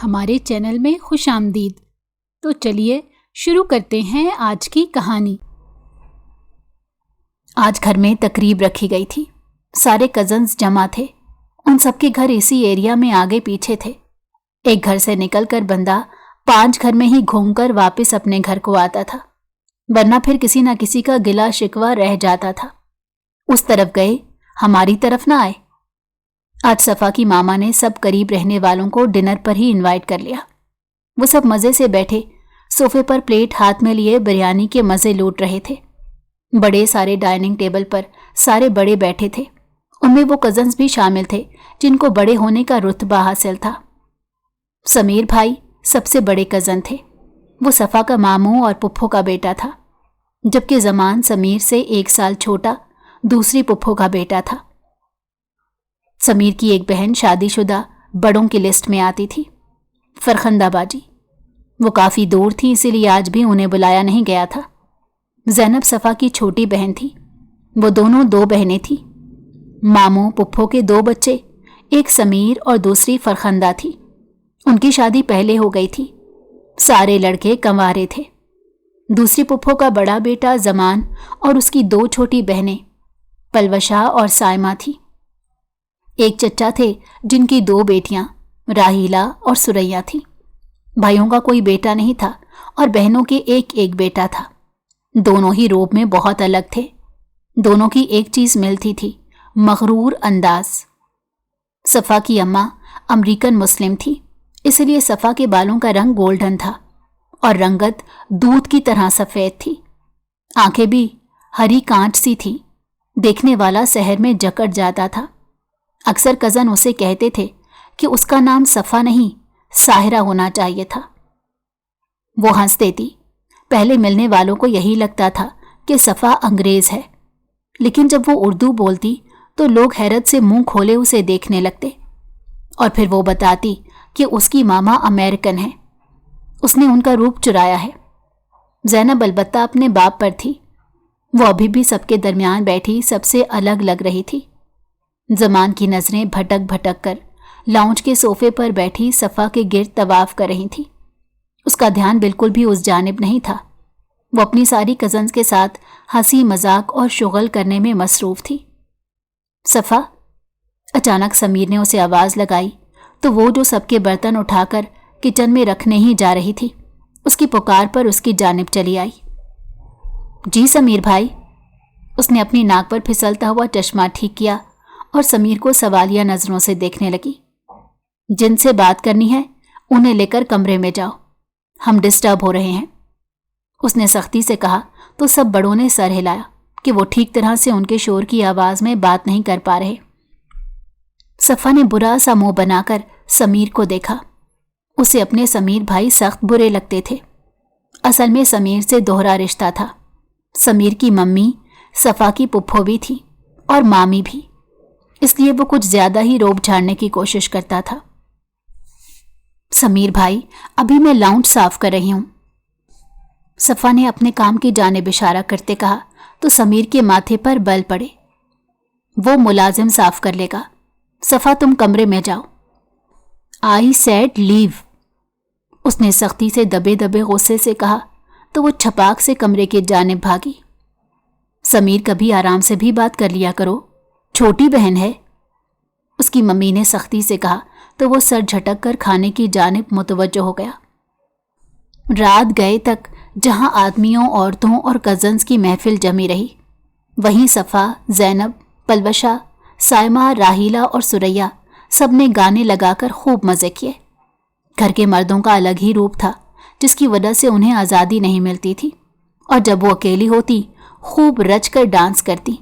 ہمارے چینل میں خوش آمدید۔ تو چلیے شروع کرتے ہیں آج کی کہانی۔ آج گھر میں تقریب رکھی گئی تھی۔ سارے کزنز جمع تھے۔ ان سب کے گھر اسی ایریا میں آگے پیچھے تھے۔ ایک گھر سے نکل کر بندہ 5 گھر میں ہی گھوم کر واپس اپنے گھر کو آتا تھا، ورنہ پھر کسی نہ کسی کا گلا شکوہ رہ جاتا تھا۔ اس طرف گئے، ہماری طرف نہ آئے۔ آج صفا کی ماما نے سب قریب رہنے والوں کو ڈنر پر ہی انوائٹ کر لیا۔ وہ سب مزے سے بیٹھے صوفے پر پلیٹ ہاتھ میں لیے بریانی کے مزے لوٹ رہے تھے۔ بڑے سارے ڈائننگ ٹیبل پر سارے بڑے بیٹھے تھے۔ ان میں وہ کزنز بھی شامل تھے جن کو بڑے ہونے کا رتبہ حاصل تھا۔ سمیر بھائی سب سے بڑے کزن تھے۔ وہ صفا کا ماموں اور پپھو کا بیٹا تھا، جبکہ زمان سمیر سے 1 سال چھوٹا دوسری پپھو کا بیٹا تھا۔ سمیر کی ایک بہن شادی شدہ بڑوں کی لسٹ میں آتی تھی، فرخندہ باجی۔ وہ کافی دور تھی، اسی لیے آج بھی انہیں بلایا نہیں گیا تھا۔ زینب صفا کی چھوٹی بہن تھی۔ وہ دونوں 2 بہنیں تھیں۔ ماموں پپھو کے 2 بچے، ایک سمیر اور دوسری فرخندہ تھی۔ ان کی شادی پہلے ہو گئی تھی۔ سارے لڑکے کنوارے تھے۔ دوسری پپھو کا بڑا بیٹا زمان اور اس کی 2 چھوٹی بہنیں پلوشا اور سائمہ تھی۔ ایک چچا تھے جن کی 2 بیٹیاں راہیلہ اور سریا تھی۔ بھائیوں کا کوئی بیٹا نہیں تھا اور بہنوں کے ایک بیٹا تھا۔ دونوں ہی روب میں بہت الگ تھے۔ دونوں کی ایک چیز ملتی تھی، مغرور انداز۔ صفا کی اماں امریکن مسلم تھی، اس لیے صفا کے بالوں کا رنگ گولڈن تھا اور رنگت دودھ کی طرح سفید تھی۔ آنکھیں بھی ہری کانچ سی تھی، دیکھنے والا سحر میں جکڑ جاتا تھا۔ اکثر کزن اسے کہتے تھے کہ اس کا نام صفا نہیں ساحرہ ہونا چاہیے تھا۔ وہ ہنس دیتی۔ پہلے ملنے والوں کو یہی لگتا تھا کہ صفا انگریز ہے، لیکن جب وہ اردو بولتی تو لوگ حیرت سے منہ کھولے اسے دیکھنے لگتے، اور پھر وہ بتاتی کہ اس کی ماما امریکن ہے، اس نے ان کا روپ چرایا ہے۔ زینب البتہ اپنے باپ پر تھی۔ وہ ابھی بھی سب کے درمیان بیٹھی سب سے الگ لگ رہی تھی۔ زمان کی نظریں بھٹک بھٹک کر لاؤنج کے صوفے پر بیٹھی صفا کے گرد طواف کر رہی تھی۔ اس کا دھیان بالکل بھی اس جانب نہیں تھا۔ وہ اپنی ساری کزنز کے ساتھ ہنسی مذاق اور شغل کرنے میں مصروف تھی۔ صفا، اچانک سمیر نے اسے آواز لگائی تو وہ جو سب کے برتن اٹھا کر کچن میں رکھنے ہی جا رہی تھی، اس کی پکار پر اس کی جانب چلی آئی۔ جی سمیر بھائی۔ اس نے اپنی ناک پر پھسلتا ہوا چشمہ ٹھیک کیا اور سمیر کو سوالیہ نظروں سے دیکھنے لگی۔ جن سے بات کرنی ہے انہیں لے کر کمرے میں جاؤ، ہم ڈسٹرب ہو رہے ہیں، اس نے سختی سے کہا تو سب بڑوں نے سر ہلایا کہ وہ ٹھیک طرح سے ان کے شور کی آواز میں بات نہیں کر پا رہے۔ صفا نے برا سا منہ بنا کر سمیر کو دیکھا۔ اسے اپنے سمیر بھائی سخت برے لگتے تھے۔ اصل میں سمیر سے دوہرا رشتہ تھا۔ سمیر کی ممی صفا کی پپھو بھی تھی اور مامی بھی، اس لیے وہ کچھ زیادہ ہی روب جھاڑنے کی کوشش کرتا تھا۔ سمیر بھائی، ابھی میں لاؤنج صاف کر رہی ہوں، صفا نے اپنے کام کی جانب اشارہ کرتے کہا تو سمیر کے ماتھے پر بل پڑے۔ وہ ملازم صاف کر لے گا، صفا تم کمرے میں جاؤ۔ آئی سیڈ لیو، اس نے سختی سے دبے دبے غصے سے کہا تو وہ چھپاک سے کمرے کی جانب بھاگی۔ سمیر کبھی آرام سے بھی بات کر لیا کرو، چھوٹی بہن ہے، اس کی ممی نے سختی سے کہا تو وہ سر جھٹک کر کھانے کی جانب متوجہ ہو گیا۔ رات گئے تک جہاں آدمیوں، عورتوں اور کزنز کی محفل جمی رہی، وہیں صفا، زینب، پلوشا، سائمہ، راہیلہ اور سریا سب نے گانے لگا کر خوب مزے کیے۔ گھر کے مردوں کا الگ ہی روپ تھا جس کی وجہ سے انہیں آزادی نہیں ملتی تھی، اور جب وہ اکیلی ہوتی خوب رچ کر ڈانس کرتی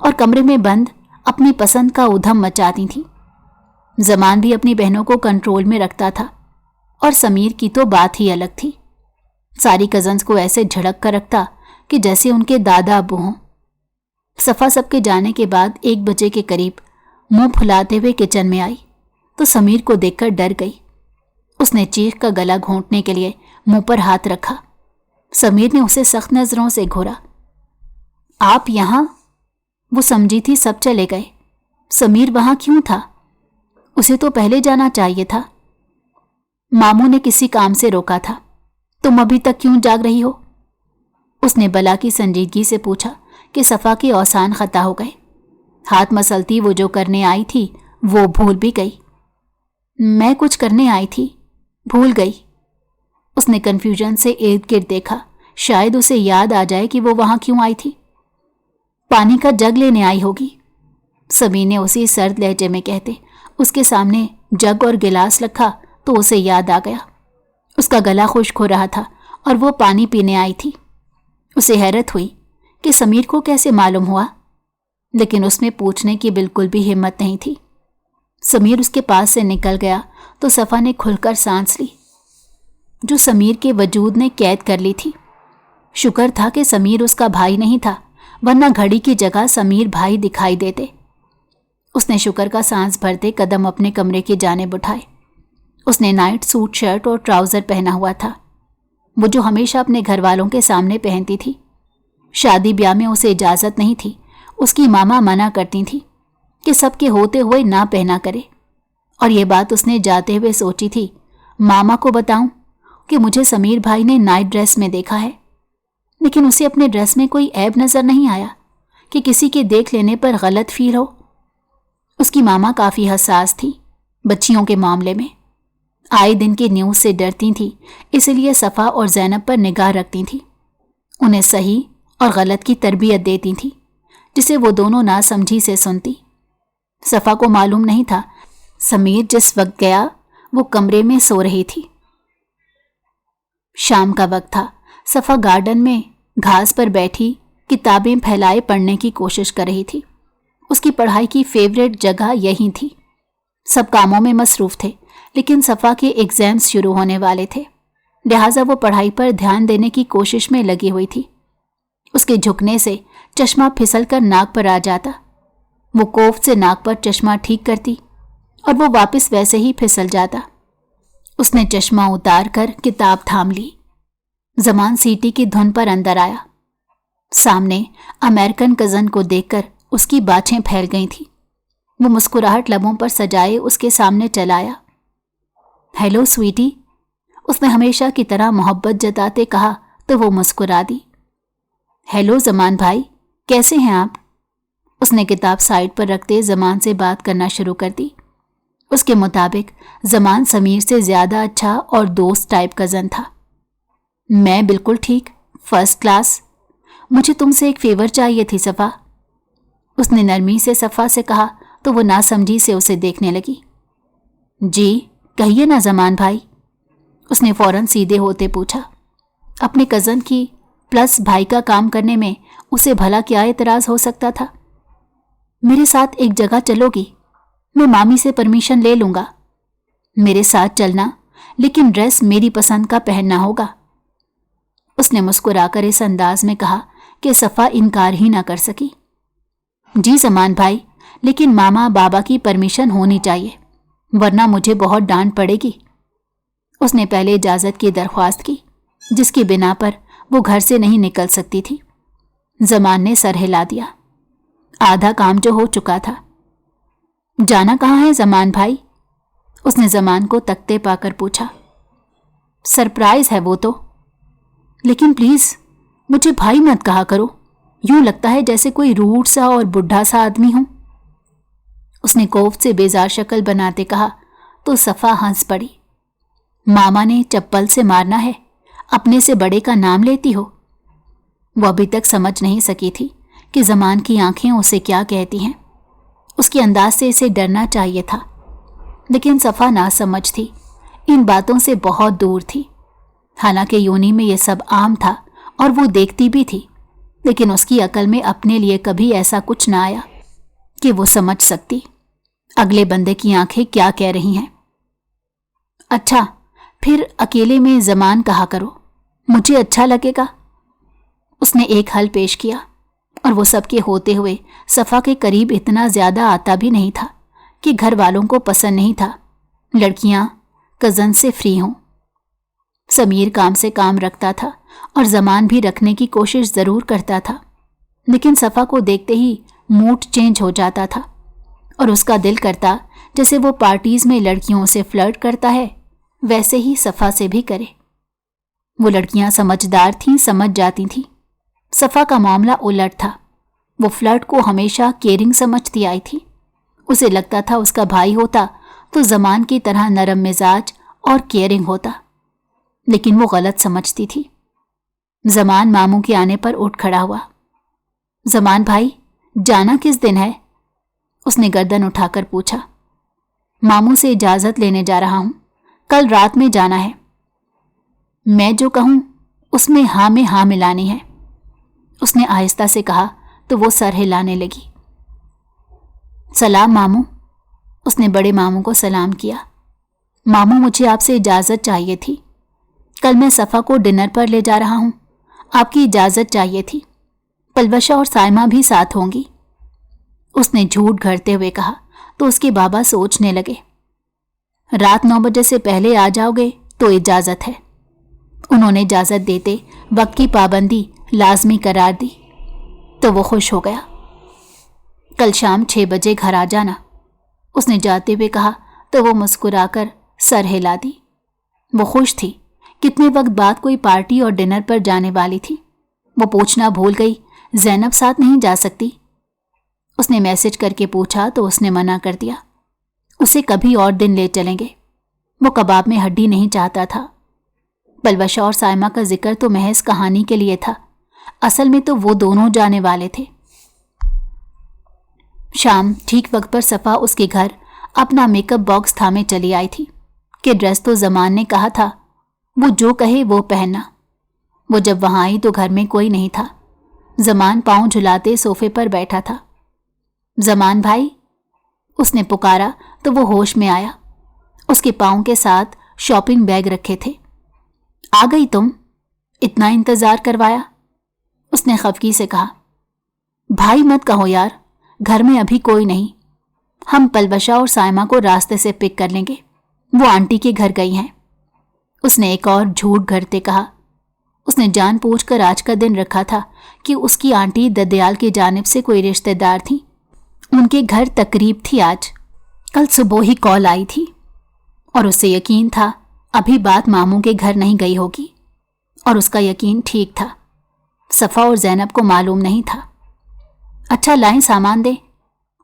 اور کمرے میں بند اپنی پسند کا ادھم مچاتی تھی۔ زمان بھی اپنی بہنوں کو کنٹرول میں رکھتا تھا، اور سمیر کی تو بات ہی الگ تھی۔ ساری کزنز کو ایسے جھڑک کر رکھتا کہ جیسے ان کے دادا ابو ہوں۔ صفا سب کے جانے کے بعد 1 بجے کے قریب منہ پھلاتے ہوئے کچن میں آئی تو سمیر کو دیکھ کر ڈر گئی۔ اس نے چیخ کا گلا گھونٹنے کے لیے منہ پر ہاتھ رکھا۔ سمیر نے اسے سخت نظروں سے گھورا۔ آپ یہاں؟ وہ سمجھی تھی سب چلے گئے۔ سمیر وہاں کیوں تھا؟ اسے تو پہلے جانا چاہیے تھا۔ मामू ने किसी काम से रोका था। तुम अभी तक क्यों जाग रही हो? उसने बला की संजीदगी से पूछा कि सफ़ा के औसान खता हो गए। हाथ मसलती वो जो करने आई थी वो भूल भी गई। मैं कुछ करने आई थी, भूल गई। उसने कन्फ्यूजन से इर्द गिर्द देखा, शायद उसे याद आ जाए कि वो वहां क्यों आई थी। पानी का जग लेने आई होगी, समीर ने उसी सर्द लहजे में कहते उसके सामने जग और गिलास रखा तो उसे याद आ गया। उसका गला खुश्क हो रहा था और वो पानी पीने आई थी। उसे हैरत हुई कि समीर को कैसे मालूम हुआ, लेकिन उसमें पूछने की बिल्कुल भी हिम्मत नहीं थी। समीर उसके पास से निकल गया तो सफ़ा ने खुलकर सांस ली, जो समीर के वजूद ने कैद कर ली थी। शुक्र था कि समीर उसका भाई नहीं था, वरना घड़ी की जगह समीर भाई दिखाई देते। उसने शुक्र का सांस भरते कदम अपने कमरे की जानिब उठाए। उसने नाइट सूट, शर्ट और ट्राउज़र पहना हुआ था, वो जो हमेशा अपने घर वालों के सामने पहनती थी। शादी ब्याह में उसे इजाज़त नहीं थी, उसकी मामा मना करती थी कि सबके होते हुए ना पहना करे। और ये बात उसने जाते हुए सोची थी, मामा को बताऊं कि मुझे समीर भाई ने नाइट ड्रेस में देखा है। लेकिन उसे अपने ड्रेस में कोई ऐब नज़र नहीं आया कि किसी के देख लेने पर गलत फील हो। उसकी मामा काफ़ी हसास थी बच्चियों के मामले में, आए दिन की न्यूज़ से डरती थी, इसलिए सफ़ा और ज़ैनब पर निगाह रखती थी। उन्हें सही और गलत की तरबियत देती थी, जिसे वो दोनों नासमझी से सुनती। सफ़ा को मालूम नहीं था समीर जिस वक्त गया वो कमरे में सो रही थी। शाम का वक्त था। सफ़ा गार्डन में घास पर बैठी किताबें फैलाए पढ़ने की कोशिश कर रही थी। उसकी पढ़ाई की फेवरेट जगह यही थी। सब कामों में मसरूफ़ थे, लेकिन सफ़ा के एग्ज़ाम्स शुरू होने वाले थे, लिहाजा वो पढ़ाई पर ध्यान देने की कोशिश में लगी हुई थी। उसके झुकने से चश्मा फिसल कर नाक पर आ जाता। वो कोफ्त से नाक पर चश्मा ठीक करती और वो वापस वैसे ही फिसल जाता। उसने चश्मा उतार कर किताब थाम ली। ज़मान सीटी की धुन पर अंदर आया। सामने अमेरिकन कज़न को देखकर उसकी बाछें फैल गई थीं। वो मुस्कुराहट लबों पर सजाए उसके सामने चला आया। हेलो स्वीटी, उसने हमेशा की तरह मोहब्बत जताते कहा तो वो मुस्कुरा दी। हेलो ज़मान भाई, कैसे हैं आप? उसने किताब साइड पर रखते ज़मान से बात करना शुरू कर दी। उसके मुताबिक ज़मान समीर से ज़्यादा अच्छा और दोस्त टाइप कज़न था। मैं बिल्कुल ठीक, फर्स्ट क्लास। मुझे तुमसे एक फेवर चाहिए थी सफ़ा, उसने नरमी से सफ़ा से कहा तो वो नासमझी से उसे देखने लगी। जी कहिए ना ज़मान भाई, उसने फ़ौरन सीधे होते पूछा। अपने कज़न की प्लस भाई का काम करने में उसे भला क्या एतराज़ हो सकता था। मेरे साथ एक जगह चलोगी? मैं मामी से परमिशन ले लूँगा। मेरे साथ चलना, लेकिन ड्रेस मेरी पसंद का पहनना होगा। उसने मुस्कुराकर इस अंदाज में कहा कि सफ़ा इनकार ही ना कर सकी। जी ज़मान भाई, लेकिन मामा बाबा की परमिशन होनी चाहिए, वरना मुझे बहुत डांट पड़ेगी। उसने पहले इजाज़त की दरख्वास्त की, जिसकी बिना पर वो घर से नहीं निकल सकती थी। ज़मान ने सर हिला दिया। आधा काम जो हो चुका था। जाना कहाँ है ज़मान भाई? उसने ज़मान को तकते पाकर पूछा। सरप्राइज़ है वो तो, लेकिन प्लीज़ मुझे भाई मत कहा करो, यूं लगता है जैसे कोई रूठ सा और बुढ़ा सा आदमी हूं। उसने कोफ्त से बेजार शक्ल बनाते कहा तो सफ़ा हंस पड़ी। मामा ने चप्पल से मारना है, अपने से बड़े का नाम लेती हो। वो अभी तक समझ नहीं सकी थी कि ज़मान की आंखें उसे क्या कहती हैं। उसके अंदाज से इसे डरना चाहिए था, लेकिन सफ़ा नासमझ थी, इन बातों से बहुत दूर थी। हालांकि यूनी में ये सब आम था और वो देखती भी थी, लेकिन उसकी अकल में अपने लिए कभी ऐसा कुछ ना आया कि वो समझ सकती अगले बंदे की आंखें क्या कह रही हैं। अच्छा, फिर अकेले में ज़मान कहा करो, मुझे अच्छा लगेगा। उसने एक हल पेश किया, और वो सबके होते हुए सफ़ा के करीब इतना ज़्यादा आता भी नहीं था कि घर वालों को पसंद नहीं था लड़कियां कज़न से फ्री हों। समीर काम से काम रखता था और ज़मान भी रखने की कोशिश ज़रूर करता था, लेकिन सफ़ा को देखते ही मूड चेंज हो जाता था और उसका दिल करता जैसे वो पार्टीज़ में लड़कियों से फ्लर्ट करता है वैसे ही सफ़ा से भी करे। वो लड़कियां समझदार थीं, समझ जाती थीं। सफ़ा का मामला उलट था। वो फ्लर्ट को हमेशा केयरिंग समझती आई थी। उसे लगता था उसका भाई होता तो ज़मान की तरह नरम मिजाज और केयरिंग होता, लेकिन वो गलत समझती थी। ज़मान मामू के आने पर उठ खड़ा हुआ। ज़मान भाई, जाना किस दिन है? उसने गर्दन उठाकर पूछा। मामू से इजाज़त लेने जा रहा हूं, कल रात में जाना है। मैं जो कहूं उसमें हाँ में हाँ मिलानी है, उसने आहिस्ता से कहा तो वो सर हिलाने लगी। सलाम मामू, उसने बड़े मामू को सलाम किया। मामू, मुझे आपसे इजाज़त चाहिए थी। कल मैं सफ़ा को डिनर पर ले जा रहा हूं, आपकी इजाज़त चाहिए थी। पलवशा और साइमा भी साथ होंगी। उसने झूठ घड़ते हुए कहा तो उसके बाबा सोचने लगे। रात 9 बजे से पहले आ जाओगे तो इजाज़त है। उन्होंने इजाज़त देते वक्त की पाबंदी लाजमी करार दी तो वो खुश हो गया। कल शाम 6 बजे घर आ जाना, उसने जाते हुए कहा तो वो मुस्कुराकर सर हिला दी। वो खुश थी। कितने वक्त बाद कोई पार्टी और डिनर पर जाने वाली थी। वो पूछना भूल गई, ज़ैनब साथ नहीं जा सकती? उसने मैसेज करके पूछा तो उसने मना कर दिया। उसे कभी और दिन ले चलेंगे। वो कबाब में हड्डी नहीं चाहता था। पलवशा और साइमा का जिक्र तो महज कहानी के लिए था, असल में तो वो दोनों जाने वाले थे। शाम ठीक वक्त पर सफ़ा उसके घर अपना मेकअप बॉक्स थामे चली आई थी कि ड्रेस तो ज़मान ने कहा था, वो जो कहे वो पहनना। वो जब वहां आई तो घर में कोई नहीं था। ज़मान पाँव झुलाते सोफे पर बैठा था। ज़मान भाई, उसने पुकारा तो वो होश में आया। उसके पाँव के साथ शॉपिंग बैग रखे थे। आ गई तुम? इतना इंतज़ार करवाया? उसने खफगी से कहा। भाई मत कहो यार, घर में अभी कोई नहीं। हम पलवशा और साइमा को रास्ते से पिक कर लेंगे, वो आंटी के घर गई हैं। उसने एक और झूठ घड़ते कहा। उसने जानबूझकर आज का दिन रखा था कि उसकी आंटी ददयाल की जानिब से कोई रिश्तेदार थी। उनके घर तकरीब थी आज। कल सुबह ही कॉल आई थी और उसे यकीन था अभी बात मामू के घर नहीं गई होगी, और उसका यकीन ठीक था। सफ़ा और ज़ैनब को मालूम नहीं था। अच्छा लाएं, सामान दे,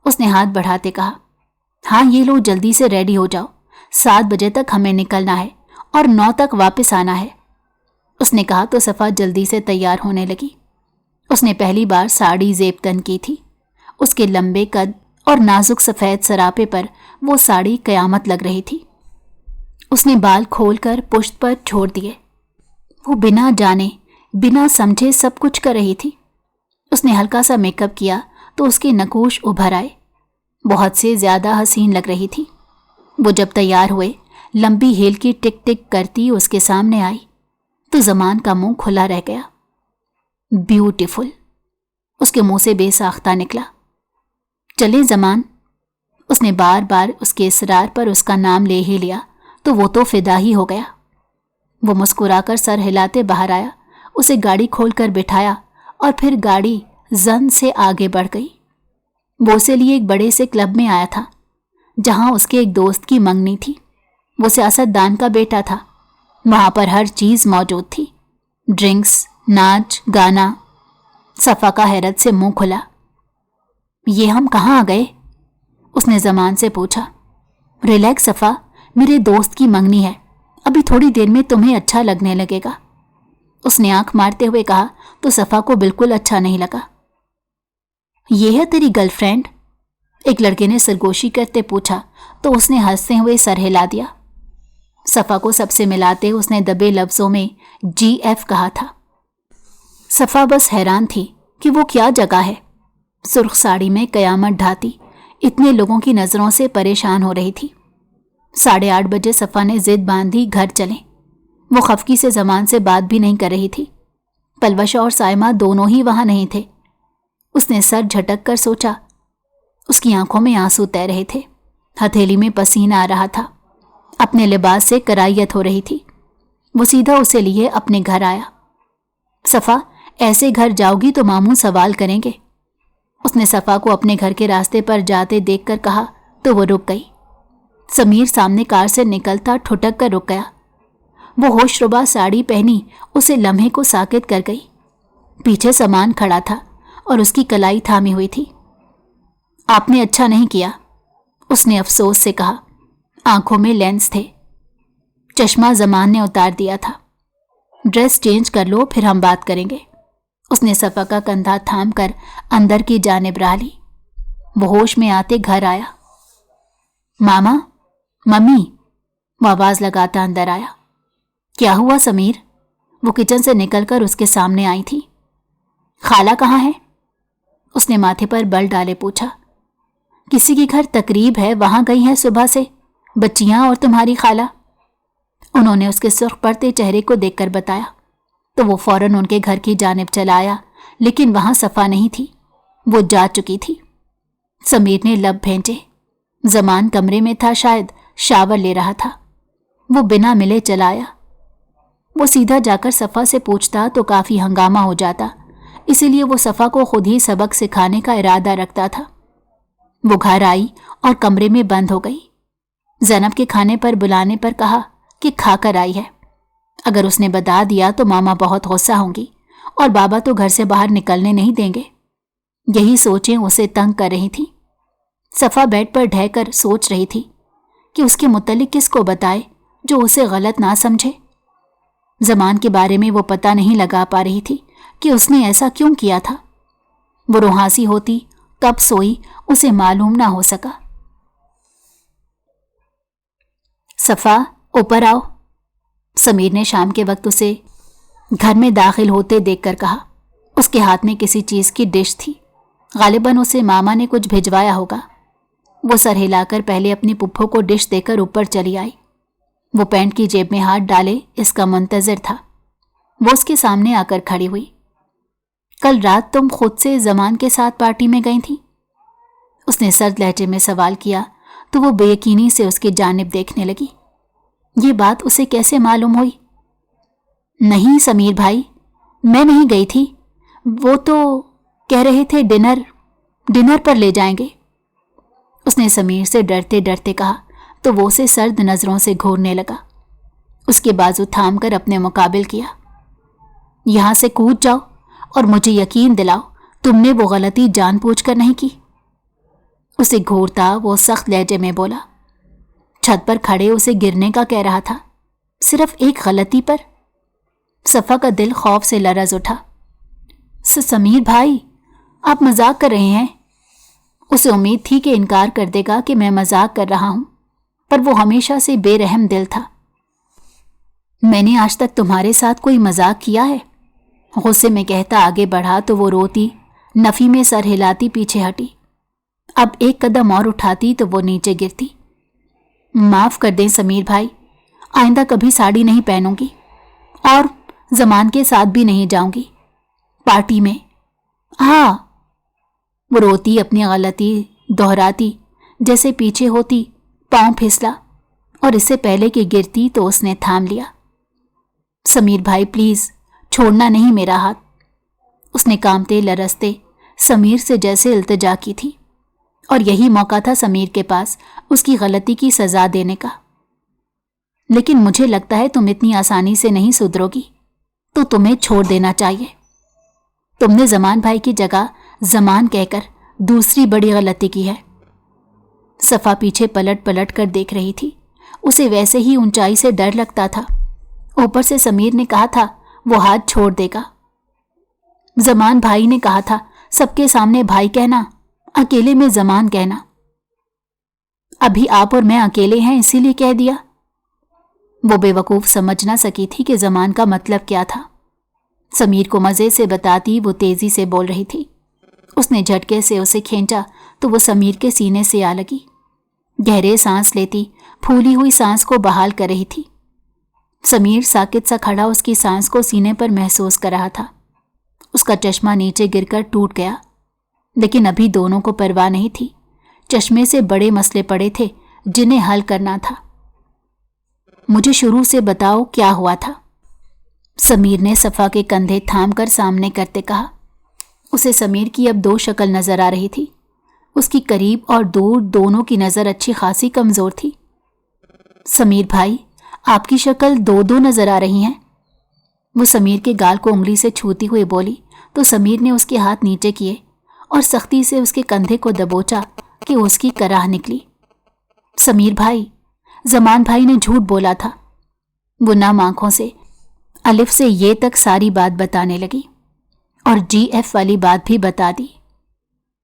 उसने हाथ बढ़ाते कहा। हाँ ये लो, जल्दी से रेडी हो जाओ, 7 बजे तक हमें निकलना है और 9 तक वापस आना है, उसने कहा तो सफ़ा जल्दी से तैयार होने लगी। उसने पहली बार साड़ी ज़ेबतन की थी। उसके लंबे कद और नाजुक सफ़ेद सरापे पर वो साड़ी क़यामत लग रही थी। उसने बाल खोलकर पुश्त पर छोड़ दिए। वो बिना जाने बिना समझे सब कुछ कर रही थी। उसने हल्का सा मेकअप किया तो उसके नकूश उभर आए। बहुत से ज़्यादा हसीन लग रही थी। वो जब तैयार हुए, लंबी हील की टिक टिक करती उसके सामने आई तो ज़मान का मुंह खुला रह गया। ब्यूटीफुल, उसके मुंह से बेसाख्ता निकला। चले ज़मान, उसने बार बार उसके इसरार पर उसका नाम ले ही लिया तो वो तो फिदा ही हो गया। वो मुस्कुराकर सर हिलाते बाहर आया, उसे गाड़ी खोलकर बिठाया और फिर गाड़ी जन से आगे बढ़ गई। वो उसे लिए एक बड़े से क्लब में आया था जहां उसके एक दोस्त की मंगनी थी। वो सियासतदान का बेटा था। वहां पर हर चीज़ मौजूद थी, ड्रिंक्स, नाच, गाना। सफ़ा का हैरत से मुंह खुला। ये हम कहाँ आ गए? उसने ज़मान से पूछा। रिलैक्स सफ़ा, मेरे दोस्त की मंगनी है, अभी थोड़ी देर में तुम्हें अच्छा लगने लगेगा, उसने आंख मारते हुए कहा तो सफ़ा को बिल्कुल अच्छा नहीं लगा। ये है तेरी गर्लफ्रेंड? एक लड़के ने सरगोशी करते पूछा तो उसने हंसते हुए सर हिला दिया। सफ़ा को सबसे मिलाते उसने दबे लफ्ज़ों में GF कहा था। सफ़ा बस हैरान थी कि वो क्या जगह है। सुर्ख साड़ी में कयामत ढाती इतने लोगों की नज़रों से परेशान हो रही थी। 8:30 बजे सफ़ा ने जिद बांधी घर चलें। वो खफकी से ज़मान से बात भी नहीं कर रही थी। पलवशा और साइमा दोनों ही वहां नहीं थे। उसने सर झटक कर सोचा। उसकी आंखों में आंसू तैर रहे थे, हथेली में पसीना आ रहा था, अपने लिबास से कराहियत हो रही थी। वो सीधा उसे लिए अपने घर आया। सफ़ा, ऐसे घर जाओगी तो मामू सवाल करेंगे, उसने सफ़ा को अपने घर के रास्ते पर जाते देखकर कहा तो वो रुक गई। समीर सामने कार से निकलता ठुठक कर रुक गया। वो होशरुबा साड़ी पहनी उसे लम्हे को साकित कर गई। पीछे सामान खड़ा था और उसकी कलाई थामी हुई थी। आपने अच्छा नहीं किया, उसने अफसोस से कहा। आंखों में लेंस थे। चश्मा जमान ने उतार दिया था। ड्रेस चेंज कर लो, फिर हम बात करेंगे। उसने सफा का कंधा थाम कर अंदर की जानिब राह ली। वो होश में आते घर आया। मामा, मम्मी, वो आवाज लगाता अंदर आया। क्या हुआ समीर? वो किचन से निकलकर उसके सामने आई थी। खाला कहाँ है? उसने माथे पर बल डाले पूछा। किसी के घर तकरीब है, वहां गई है सुबह से, बच्चियां और तुम्हारी खाला। उन्होंने उसके सुर्ख पड़ते चेहरे को देखकर बताया तो वो फौरन उनके घर की जानिब चला आया, लेकिन वहां सफा नहीं थी, वो जा चुकी थी। समीर ने लब भेंचे। जमान कमरे में था, शायद शावर ले रहा था। वो बिना मिले चला आया। वो सीधा जाकर सफा से पूछता तो काफी हंगामा हो जाता, इसीलिए वो सफा को खुद ही सबक सिखाने का इरादा रखता था। वो घर आई और कमरे में बंद हो गई। ज़ैनब के खाने पर बुलाने पर कहा कि खाकर आई है। अगर उसने बता दिया तो मामा बहुत गुस्सा होंगी और बाबा तो घर से बाहर निकलने नहीं देंगे। यही सोचें उसे तंग कर रही थी। सफा बेड पर ढहकर सोच रही थी कि उसके मुतल्लिक किसको बताए जो उसे गलत ना समझे। ज़मान के बारे में वो पता नहीं लगा पा रही थी कि उसने ऐसा क्यों किया था। वो रुहासी होती, कब सोई, उसे मालूम ना हो सका। सफा, ऊपर आओ, समीर ने शाम के वक्त उसे घर में दाखिल होते देखकर कहा। उसके हाथ में किसी चीज की डिश थी। गालिबन उसे मामा ने कुछ भिजवाया होगा। वो सर हिलाकर पहले अपनी पुप्पो को डिश देकर ऊपर चली आई। वो पैंट की जेब में हाथ डाले इसका मुंतजर था। वो उसके सामने आकर खड़ी हुई। कल रात तुम खुद से ज़मान के साथ पार्टी में गई थी? उसने सर्द लहजे में सवाल किया तो वो बेयकीनी से उसकी जानिब देखने लगी। ये बात उसे कैसे मालूम हुई? नहीं समीर भाई, मैं नहीं गई थी। वो तो कह रहे थे डिनर पर ले जाएंगे। उसने समीर से डरते डरते कहा तो वो उसे सर्द नजरों से घूरने लगा। उसके बाजू थाम कर अपने मुकाबिल किया। यहां से कूद जाओ और मुझे यकीन दिलाओ तुमने वो गलती जानबूझकर नहीं की। उसे घूरता वो सख्त लहजे में बोला। छत पर खड़े उसे गिरने का कह रहा था, सिर्फ एक गलती पर। सफा का दिल खौफ से लरज उठा। समीर भाई, आप मजाक कर रहे हैं? उसे उम्मीद थी कि इनकार कर देगा कि मैं मजाक कर रहा हूं, पर वो हमेशा से बेरहम दिल था। मैंने आज तक तुम्हारे साथ कोई मजाक किया है? गुस्से में कहता आगे बढ़ा तो वो रोती, नफी में सर हिलाती पीछे हटी। अब एक कदम और उठाती तो वो नीचे गिरती। माफ कर दें समीर भाई, आइंदा कभी साड़ी नहीं पहनूंगी और ज़मान के साथ भी नहीं जाऊंगी पार्टी में। हाँ, वो रोती, अपनी गलती दोहराती, जैसे पीछे होती, पांव फिसला और इससे पहले कि गिरती तो उसने थाम लिया। समीर भाई प्लीज, छोड़ना नहीं मेरा हाथ। उसने कांपते लरसते समीर से जैसे इल्तिजा की थी और यही मौका था समीर के पास उसकी गलती की सजा देने का। लेकिन मुझे लगता है तुम इतनी आसानी से नहीं सुधरोगी, तो तुम्हें छोड़ देना चाहिए। तुमने ज़मान भाई की जगह ज़मान कहकर दूसरी बड़ी गलती की है। सफा पीछे पलट पलट कर देख रही थी। उसे वैसे ही ऊंचाई से डर लगता था। ऊपर से समीर ने कहा था वो हाथ छोड़ देगा। ज़मान भाई ने कहा था सबके सामने भाई कहना, अकेले में ज़मान कहना। अभी आप और मैं अकेले हैं इसीलिए कह दिया। वो बेवकूफ समझ ना सकी थी कि ज़मान का मतलब क्या था। समीर को मज़े से बताती वो तेजी से बोल रही थी। उसने झटके से उसे खींचा तो वो समीर के सीने से आ लगी। गहरे सांस लेती, फूली हुई सांस को बहाल कर रही थी। समीर साकित सा खड़ा उसकी सांस को सीने पर महसूस कर रहा था। उसका चश्मा नीचे गिरकर टूट गया, लेकिन अभी दोनों को परवाह नहीं थी। चश्मे से बड़े मसले पड़े थे जिन्हें हल करना था। मुझे शुरू से बताओ क्या हुआ था, समीर ने सफा के कंधे थाम कर सामने करते कहा। उसे समीर की अब दो शक्ल नजर आ रही थी। उसकी करीब और दूर दोनों की नज़र अच्छी खासी कमज़ोर थी। समीर भाई, आपकी शक्ल दो दो नजर आ रही हैं। वो समीर के गाल को उंगली से छूती हुई बोली तो समीर ने उसके हाथ नीचे किए और सख्ती से उसके कंधे को दबोचा कि उसकी कराह निकली। समीर भाई, जमान भाई ने झूठ बोला था। वो नम आंखों से अलिफ से ये तक सारी बात बताने लगी और GF वाली बात भी बता दी।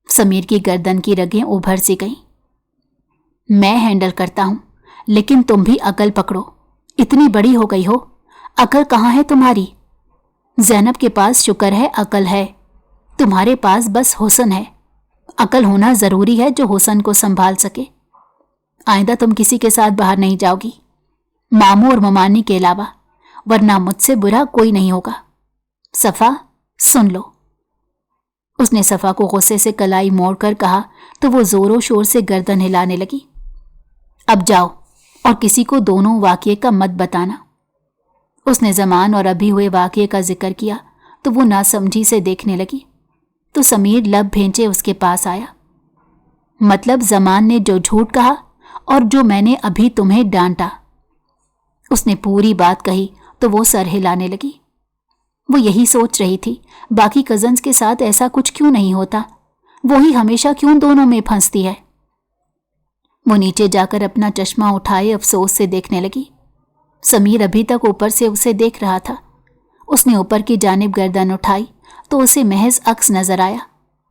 समीर की गर्दन की रगें उभर सी गईं। मैं हैंडल करता हूं, लेकिन तुम भी अकल पकड़ो। इतनी बड़ी हो गई हो, अकल कहाँ है तुम्हारी? ज़ैनब के पास शुक्र है अकल है, तुम्हारे पास बस हुस्न है। अकल होना ज़रूरी है जो हुस्न को संभाल सके। आइंदा तुम किसी के साथ बाहर नहीं जाओगी, मामू और ममानी के अलावा, वरना मुझसे बुरा कोई नहीं होगा। सफ़ा, सुन लो। उसने सफ़ा को गुस्से से कलाई मोड़कर कहा तो वो ज़ोरों शोर से गर्दन हिलाने लगी। अब जाओ और किसी को दोनों वाक़ये का मत बताना। उसने ज़मान और अभी हुए वाक़ये का जिक्र किया तो वो नासमझी से देखने लगी। तो समीर लब भेंचे उसके पास आया। मतलब ज़मान ने जो झूठ कहा और जो मैंने अभी तुम्हें डांटा। उसने पूरी बात कही तो वो सर हिलाने लगी। वो यही सोच रही थी, बाकी कज़न्स के साथ ऐसा कुछ क्यों नहीं होता, वो ही हमेशा क्यों दोनों में फंसती है। वो नीचे जाकर अपना चश्मा उठाए अफसोस से देखने लगी। समीर अभी तक ऊपर से उसे देख रहा था। उसने ऊपर की जानिब गर्दन उठाई तो उसे महज अक्स नजर आया,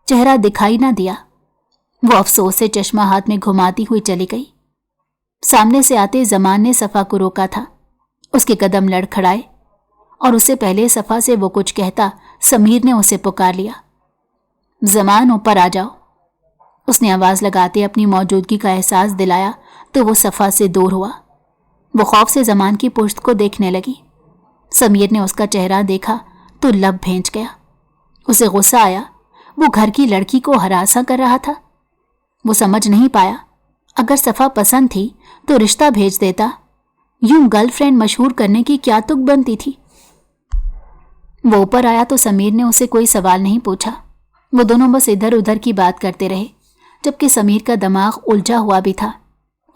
चेहरा दिखाई ना दिया। वो अफसोस से चश्मा हाथ में घुमाती हुई चली गई। सामने से आते ज़मान ने सफ़ा को रोका था। उसके कदम लड़खड़ाए और उससे पहले सफ़ा से वो कुछ कहता समीर ने उसे पुकार लिया। ज़मान, ऊपर आ जाओ। उसने आवाज़ लगाते अपनी मौजूदगी का एहसास दिलाया तो वो सफ़ा से दूर हुआ। वो खौफ से ज़मान की पुश्त को देखने लगी। समीर ने उसका चेहरा देखा तो लब भेंच गया। उसे गुस्सा आया। वो घर की लड़की को हरासा कर रहा था। वो समझ नहीं पाया, अगर सफ़ा पसंद थी तो रिश्ता भेज देता। यूं गर्लफ्रेंड मशहूर करने की क्या तुक बनती थी। वो ऊपर आया तो समीर ने उसे कोई सवाल नहीं पूछा। वो दोनों बस इधर उधर की बात करते रहे, जबकि समीर का दिमाग उलझा हुआ भी था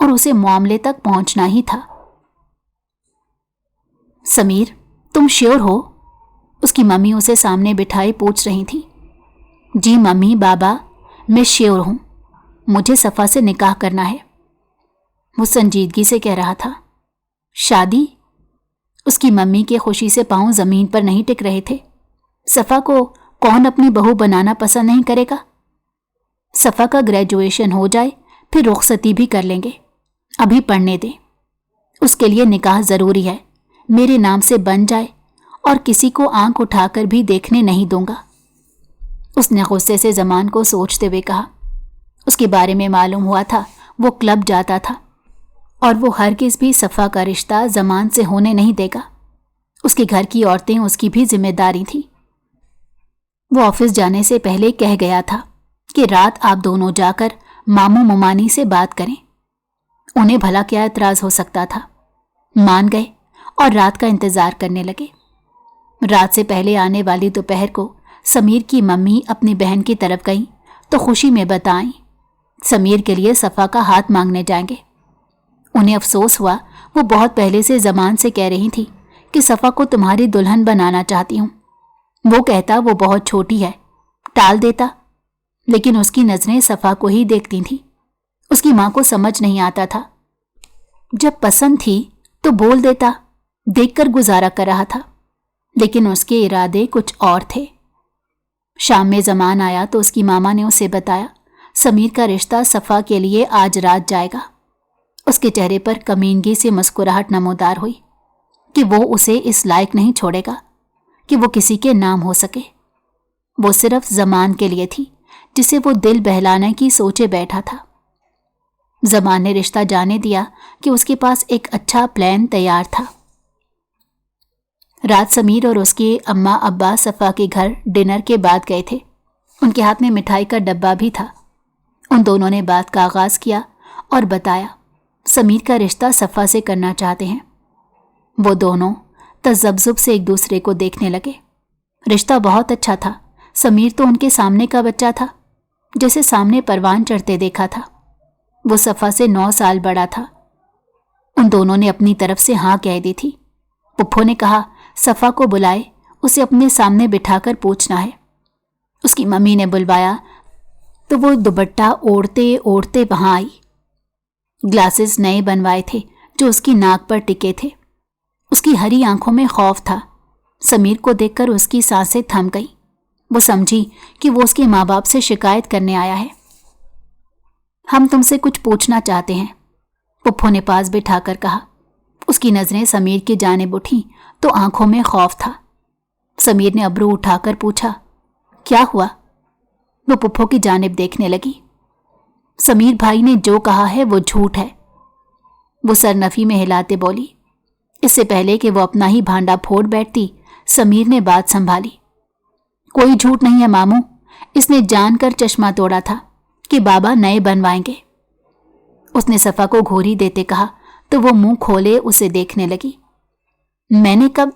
और उसे मामले तक पहुंचना ही था। समीर, तुम श्योर हो? उसकी मम्मी उसे सामने बिठाए पूछ रही थी। जी मम्मी, बाबा, मैं श्योर हूं, मुझे सफ़ा से निकाह करना है। वो संजीदगी से कह रहा था। शादी? उसकी मम्मी के खुशी से पांव जमीन पर नहीं टिक रहे थे। सफ़ा को कौन अपनी बहू बनाना पसंद नहीं करेगा? सफ़ा का ग्रेजुएशन हो जाए फिर रुखसती भी कर लेंगे, अभी पढ़ने दें। उसके लिए निकाह ज़रूरी है, मेरे नाम से बन जाए और किसी को आंख उठाकर भी देखने नहीं दूंगा। उसने गुस्से से ज़मान को सोचते हुए कहा। उसके बारे में मालूम हुआ था वो क्लब जाता था और वो हरगिज़ भी सफ़ा का रिश्ता ज़मान से होने नहीं देगा। उसके घर की औरतें उसकी भी जिम्मेदारी थी। वो ऑफिस जाने से पहले कह गया था कि रात आप दोनों जाकर मामू ममानी से बात करें। उन्हें भला क्या एतराज़ हो सकता था। मान गए और रात का इंतज़ार करने लगे। रात से पहले आने वाली दोपहर को समीर की मम्मी अपनी बहन की तरफ गई तो खुशी में बताएं समीर के लिए सफ़ा का हाथ मांगने जाएंगे। उन्हें अफसोस हुआ, वो बहुत पहले से ज़मान से कह रही थी कि सफ़ा को तुम्हारी दुल्हन बनाना चाहती हूँ। वो कहता वो बहुत छोटी है, टाल देता, लेकिन उसकी नज़रें सफ़ा को ही देखती थीं। उसकी माँ को समझ नहीं आता था, जब पसंद थी तो बोल देता, देखकर गुजारा कर रहा था, लेकिन उसके इरादे कुछ और थे। शाम में ज़मान आया तो उसकी मामा ने उसे बताया समीर का रिश्ता सफ़ा के लिए आज रात जाएगा। उसके चेहरे पर कमीनगी से मुस्कुराहट नमूदार हुई कि वो उसे इस लायक नहीं छोड़ेगा कि वो किसी के नाम हो सके। वो सिर्फ ज़मान के लिए थी जिसे वो दिल बहलाने की सोचे बैठा था। ज़मान ने रिश्ता जाने दिया कि उसके पास एक अच्छा प्लान तैयार था। रात समीर और उसके अम्मा अब्बा सफ़ा के घर डिनर के बाद गए थे। उनके हाथ में मिठाई का डब्बा भी था। उन दोनों ने बात का आगाज़ किया और बताया समीर का रिश्ता सफ़ा से करना चाहते हैं। वो दोनों तज़ब्ज़ुब से एक दूसरे को देखने लगे। रिश्ता बहुत अच्छा था। समीर तो उनके सामने का बच्चा था, जैसे सामने परवान चढ़ते देखा था। वो सफ़ा से 9 साल बड़ा था। उन दोनों ने अपनी तरफ से हाँ कह दी थी। पुप्पो ने कहा सफ़ा को बुलाए, उसे अपने सामने बिठाकर पूछना है। उसकी मम्मी ने बुलवाया तो वो दुपट्टा ओढ़ते ओढ़ते वहां आई। ग्लासेस नए बनवाए थे जो उसकी नाक पर टिके थे। उसकी हरी आंखों में खौफ था। समीर को देखकर उसकी सांसें थम गई। वो समझी कि वो उसके माँ बाप से शिकायत करने आया है। हम तुमसे कुछ पूछना चाहते हैं, पुप्पो ने पास बिठाकर कहा। उसकी नजरें समीर की जानिब उठी तो आंखों में खौफ था। समीर ने अब्रू उठाकर पूछा, क्या हुआ? वो पुप्पो की जानिब देखने लगी। समीर भाई ने जो कहा है वो झूठ है, वो सरनफी में हिलाते बोली। इससे पहले कि वो अपना ही भांडा फोड़ बैठती, समीर ने बात संभाली। कोई झूठ नहीं है मामू, इसने जानकर चश्मा तोड़ा था कि बाबा नए बनवाएंगे। उसने सफ़ा को घोरी देते कहा तो वो मुंह खोले उसे देखने लगी। मैंने कब?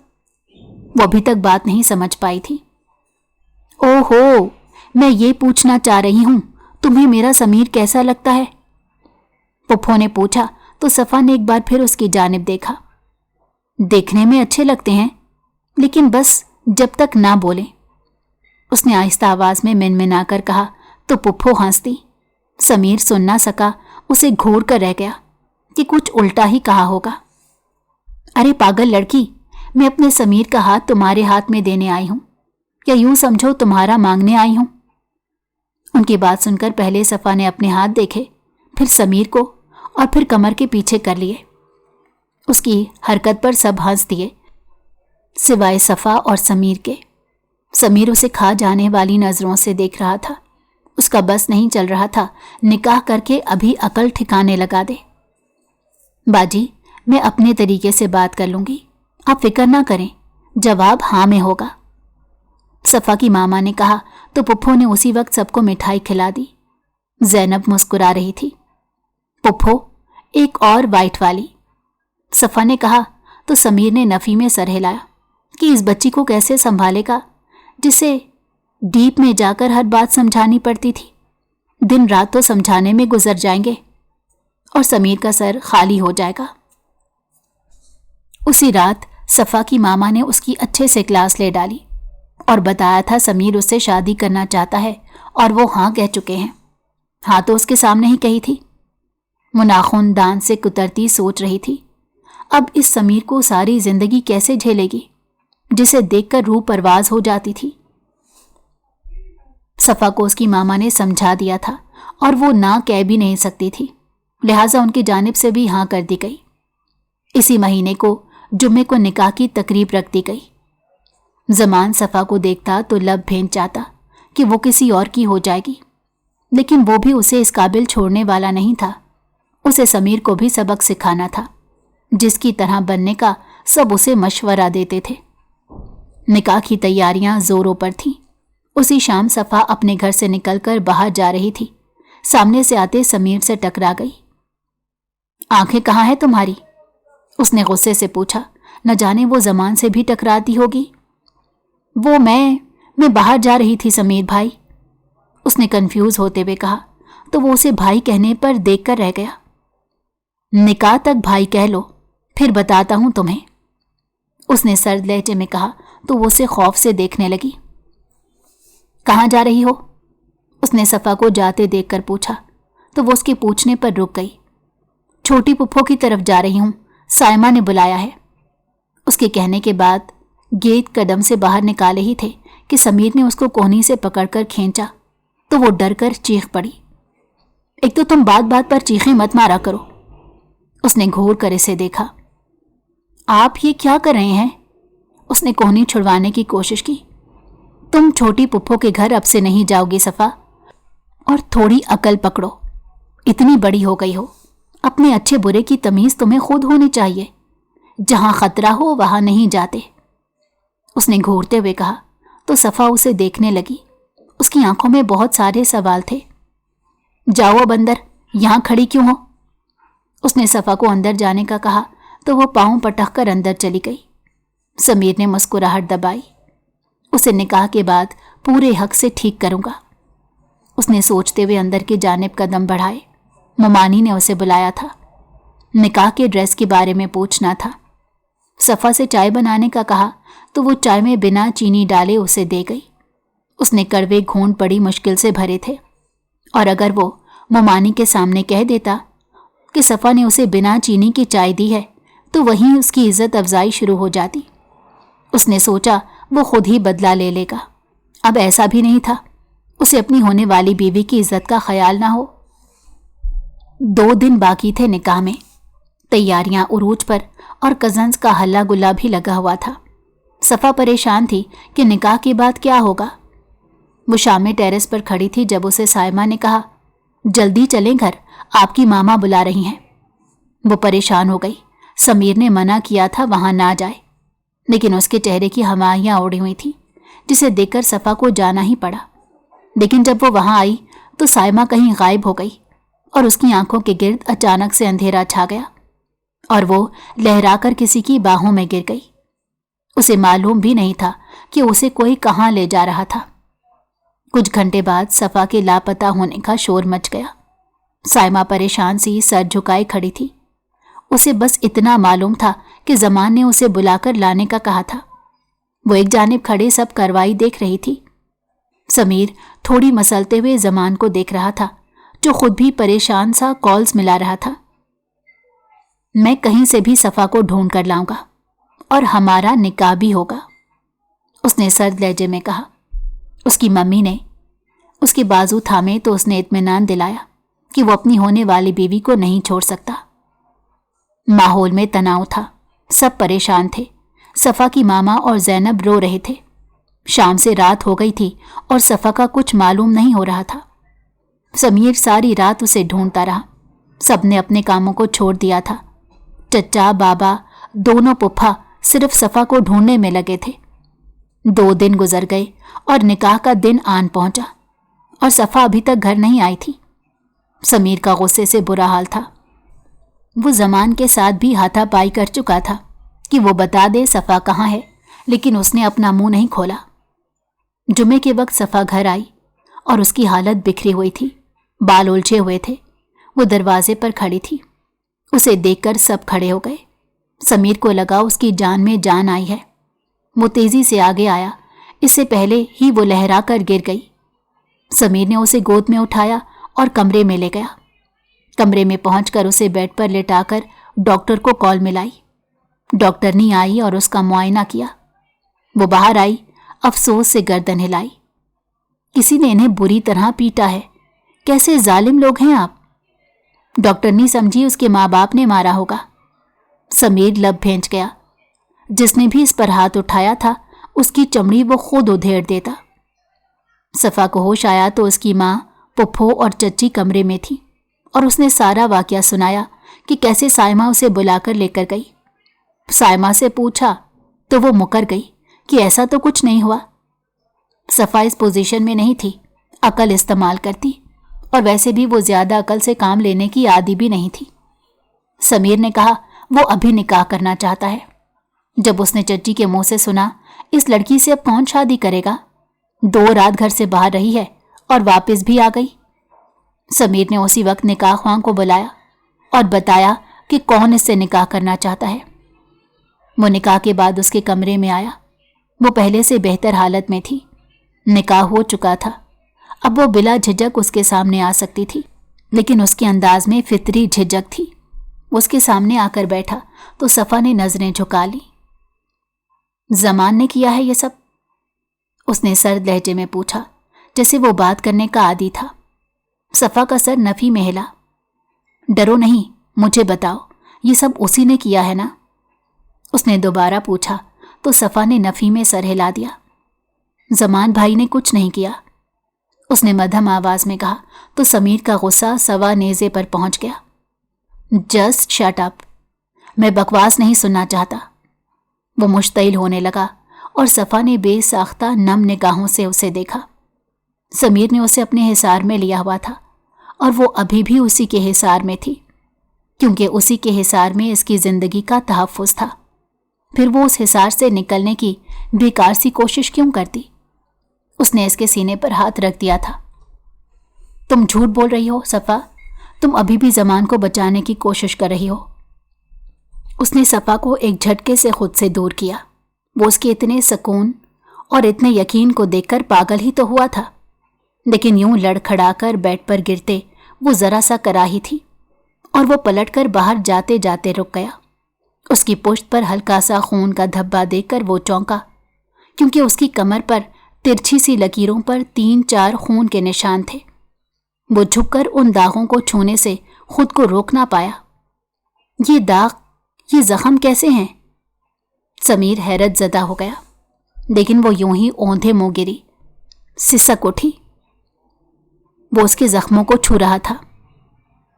वो अभी तक बात नहीं समझ पाई थी। ओहो, मैं ये पूछना चाह रही हूं, तुम्हें मेरा समीर कैसा लगता है? पुप्पो ने पूछा तो सफ़ा ने एक बार फिर उसकी जानिब देखा। देखने में अच्छे लगते हैं, लेकिन बस जब तक ना बोले, उसने आहिस्ता आवाज में मिनमिनाकर कहा तो पुप्पो हंसती। समीर सुन ना सका, उसे घूर कर रह गया कि कुछ उल्टा ही कहा होगा। अरे पागल लड़की, मैं अपने समीर का हाथ तुम्हारे हाथ में देने आई हूं, या यूं समझो तुम्हारा मांगने आई हूं। उनकी बात सुनकर पहले सफ़ा ने अपने हाथ देखे, फिर समीर को, और फिर कमर के पीछे कर लिए। उसकी हरकत पर सब हंस दिए सिवाय सफ़ा और समीर के। समीर उसे खा जाने वाली नजरों से देख रहा था। उसका बस नहीं चल रहा था निकाह करके अभी अकल ठिकाने लगा दे। बाजी, मैं अपने तरीके से बात कर लूंगी, आप फिक्र ना करें, जवाब हाँ में होगा, सफ़ा की मामा ने कहा तो पुप्पो ने उसी वक्त सबको मिठाई खिला दी। ज़ैनब मुस्कुरा रही थी। पुप्पो, एक और वाइट वाली, सफ़ा ने कहा तो समीर ने नफ़ी में सर हिलाया कि इस बच्ची को कैसे संभालेगा जिसे डीप में जाकर हर बात समझानी पड़ती थी। दिन रात तो समझाने में गुजर जाएंगे और समीर का सर खाली हो जाएगा। उसी रात सफ़ा की मामा ने उसकी अच्छे से क्लास ले डाली और बताया था समीर उससे शादी करना चाहता है और वो हाँ कह चुके हैं। हाँ तो उसके सामने ही कही थी। वो नाखून दान से कुतरती सोच रही थी, अब इस समीर को सारी जिंदगी कैसे झेलेगी जिसे देखकर रूह परवाज हो जाती थी। सफ़ा को उसकी मामा ने समझा दिया था और वो ना कह भी नहीं सकती थी, लिहाजा उनकी जानिब से भी हाँ कर दी गई। इसी महीने को जुम्मे को निकाह की तकरीब रख दी गई। ज़मान सफ़ा को देखता तो लब भेंट जाता कि वो किसी और की हो जाएगी, लेकिन वो भी उसे इस काबिल छोड़ने वाला नहीं था। उसे समीर को भी सबक सिखाना था, जिसकी तरह बनने का सब उसे मशवरा देते थे। निकाह की तैयारियां जोरों पर थीं। उसी शाम सफ़ा अपने घर से निकलकर बाहर जा रही थी। सामने से आते समीर से टकरा गई। आंखें कहाँ हैं तुम्हारी? उसने गुस्से से पूछा। न जाने वो ज़मान से भी टकराती होगी। वो मैं बाहर जा रही थी समीर भाई, उसने कंफ्यूज होते हुए कहा तो वो उसे भाई कहने पर देखकर रह गया। निकाह तक भाई कह लो, फिर बताता हूं तुम्हें, उसने सर्द लहजे में कहा तो वो उसे खौफ से देखने लगी। कहाँ जा रही हो? उसने सफ़ा को जाते देखकर पूछा तो वो उसके पूछने पर रुक गई। छोटी पुप्पो की तरफ जा रही हूं, सायमा ने बुलाया है। उसके कहने के बाद गेट कदम से बाहर निकाले ही थे कि समीर ने उसको कोहनी से पकड़कर खींचा तो वो डर कर चीख पड़ी। एक तो तुम बात बात पर चीखें मत मारा करो, उसने घूर कर इसे देखा। आप ये क्या कर रहे हैं? उसने कोहनी छुड़वाने की कोशिश की। तुम छोटी पुप्पो के घर अब से नहीं जाओगी सफ़ा, और थोड़ी अकल पकड़ो, इतनी बड़ी हो गई हो, अपने अच्छे बुरे की तमीज़ तुम्हें खुद होनी चाहिए। जहां खतरा हो वहां नहीं जाते, उसने घूरते हुए कहा तो सफ़ा उसे देखने लगी। उसकी आंखों में बहुत सारे सवाल थे। जाओ अब अंदर, यहां खड़ी क्यों हो? उसने सफ़ा को अंदर जाने का कहा तो वो पांव पटक कर अंदर चली गई। समीर ने मुस्कुराहट दबाई। उसे निकाह के बाद पूरे हक से ठीक करूंगा, उसने सोचते हुए अंदर की जानिब कदम बढ़ाए। ममानी ने उसे बुलाया था। निकाह के ड्रेस के बारे में पूछना था। सफ़ा से चाय बनाने का कहा तो वो चाय में बिना चीनी डाले उसे दे गई। उसने कड़वे घूंट बड़ी मुश्किल से भरे थे, और अगर वो मोमानी के सामने कह देता कि सफ़ा ने उसे बिना चीनी की चाय दी है तो वहीं उसकी इज्जत अफजाई शुरू हो जाती। उसने सोचा वो खुद ही बदला ले लेगा। अब ऐसा भी नहीं था, उसे अपनी होने वाली बीवी की इज्जत का ख्याल ना हो। 2 दिन बाकी थे निकाह में। तैयारियां उरूज पर और कजन्स का हल्ला गुल्ला भी लगा हुआ था। सफ़ा परेशान थी कि निकाह के बाद क्या होगा। वो शाम में टेरेस पर खड़ी थी जब उसे साइमा ने कहा, जल्दी चलें घर, आपकी मामा बुला रही हैं। वो परेशान हो गई। समीर ने मना किया था वहां ना जाए, लेकिन उसके चेहरे की हमाहियां उड़ी हुई थी, जिसे देखकर सफ़ा को जाना ही पड़ा। लेकिन जब वो वहां आई तो साइमा कहीं गायब हो गई और उसकी आंखों के गिर्द अचानक से अंधेरा छा गया और वो लहराकर किसी की बाहों में गिर गई। उसे मालूम भी नहीं था कि उसे कोई कहाँ ले जा रहा था। कुछ घंटे बाद सफ़ा के लापता होने का शोर मच गया। साइमा परेशान सी सर झुकाए खड़ी थी। उसे बस इतना मालूम था कि जमान ने उसे बुलाकर लाने का कहा था। वो एक जानिब खड़े सब कार्रवाई देख रही थी। समीर थोड़ी मसलते हुए जमान को देख रहा था, जो खुद भी परेशान सा कॉल्स मिला रहा था। मैं कहीं से भी सफ़ा को ढूंढ कर लाऊंगा और हमारा निकाह भी होगा, उसने सर्द लहजे में कहा। उसकी मम्मी ने उसके बाजू थामे तो उसने इत्मीनान दिलाया कि वो अपनी होने वाली बीवी को नहीं छोड़ सकता। माहौल में तनाव था, सब परेशान थे। सफ़ा की मामा और ज़ैनब रो रहे थे। शाम से रात हो गई थी और सफ़ा का कुछ मालूम नहीं हो रहा था। समीर सारी रात उसे ढूंढता रहा। सबने अपने कामों को छोड़ दिया था। चचा बाबा दोनों पुप्पा सिर्फ सफ़ा को ढूंढने में लगे थे। 2 दिन गुजर गए और निकाह का दिन आन पहुंचा और सफ़ा अभी तक घर नहीं आई थी। समीर का गुस्से से बुरा हाल था। वो जमान के साथ भी हाथापाई कर चुका था कि वो बता दे सफ़ा कहाँ है, लेकिन उसने अपना मुंह नहीं खोला। जुमे के वक्त सफ़ा घर आई और उसकी हालत बिखरी हुई थी, बाल उलझे हुए थे। वो दरवाजे पर खड़ी थी। उसे देखकर सब खड़े हो गए। समीर को लगा उसकी जान में जान आई है। वो तेजी से आगे आया, इससे पहले ही वो लहरा कर गिर गई। समीर ने उसे गोद में उठाया और कमरे में ले गया। कमरे में पहुंचकर उसे बेड पर लेटाकर डॉक्टर को कॉल मिलाई। डॉक्टरनी आई और उसका मुआयना किया। वो बाहर आई, अफसोस से गर्दन हिलाई। किसी ने इन्हें बुरी तरह पीटा है, कैसे जालिम लोग हैं आप। डॉक्टरनी समझी उसके माँ बाप ने मारा होगा। समीर लब भेंच गया। जिसने भी इस पर हाथ उठाया था उसकी चमड़ी वो खुद उधेड़ देता। सफ़ा को होश आया तो उसकी माँ, पुप्पो और चच्ची कमरे में थी और उसने सारा वाकया सुनाया कि कैसे साइमा उसे बुलाकर लेकर गई। साइमा से पूछा तो वो मुकर गई कि ऐसा तो कुछ नहीं हुआ। सफ़ा इस पोजीशन में नहीं थी, अकल इस्तेमाल करती, और वैसे भी वो ज़्यादा अकल से काम लेने की आदी भी नहीं थी। समीर ने कहा वो अभी निकाह करना चाहता है। जब उसने चच्ची के मुंह से सुना इस लड़की से अब कौन शादी करेगा, 2 रात घर से बाहर रही है और वापस भी आ गई। समीर ने उसी वक्त निकाह ख्वां को बुलाया और बताया कि कौन इससे निकाह करना चाहता है। वो निकाह के बाद उसके कमरे में आया। वो पहले से बेहतर हालत में थी। निकाह हो चुका था। अब वो बिला झिझक उसके सामने आ सकती थी, लेकिन उसके अंदाज में फितरी झिझक थी। उसके सामने आकर बैठा तो सफ़ा ने नजरें झुका ली। जमान ने किया है ये सब? उसने सर्द लहजे में पूछा, जैसे वो बात करने का आदी था। सफ़ा का सर नफी में हिला। डरो नहीं, मुझे बताओ, ये सब उसी ने किया है ना? उसने दोबारा पूछा तो सफ़ा ने नफी में सर हिला दिया। जमान भाई ने कुछ नहीं किया, उसने मध्यम आवाज में कहा तो समीर का गुस्सा सवा नेज़े पर पहुंच गया। जस्ट शट अप, मैं बकवास नहीं सुनना चाहता। वो मुश्तइल होने लगा और सफ़ा ने बेसाख्ता नम निगाहों से उसे देखा। समीर ने उसे अपने हिसार में लिया हुआ था और वो अभी भी उसी के हिसार में थी, क्योंकि उसी के हिसार में इसकी ज़िंदगी का तहफ़्फ़ुज़ था। फिर वो उस हिसार से निकलने की बेकार सी कोशिश क्यों करती? उसने इसके सीने पर हाथ रख दिया था। तुम झूठ बोल रही हो सफ़ा, तुम अभी भी ज़मान को बचाने की कोशिश कर रही हो। اس نے صفا کو ایک جھٹکے سے خود سے دور کیا۔ وہ اس کے اتنے سکون اور اتنے یقین کو دیکھ کر پاگل ہی تو ہوا تھا، لیکن یوں لڑکھڑا کر بیڈ پر گرتے وہ ذرا سا کراہی تھی، اور وہ پلٹ کر باہر جاتے جاتے رک گیا۔ اس کی پشت پر ہلکا سا خون کا دھبا دیکھ کر وہ چونکا، کیونکہ اس کی کمر پر ترچھی سی لکیروں پر 3-4 خون کے نشان تھے۔ وہ جھک کر ان داغوں کو چھونے سے خود کو روک نہ پایا۔ یہ داغ، یہ زخم کیسے ہیں؟ سمیر حیرت زدہ ہو گیا، لیکن وہ یوں ہی اوندھے منہ گری، سسک اٹھی۔ وہ اس کے زخموں کو چھو رہا تھا۔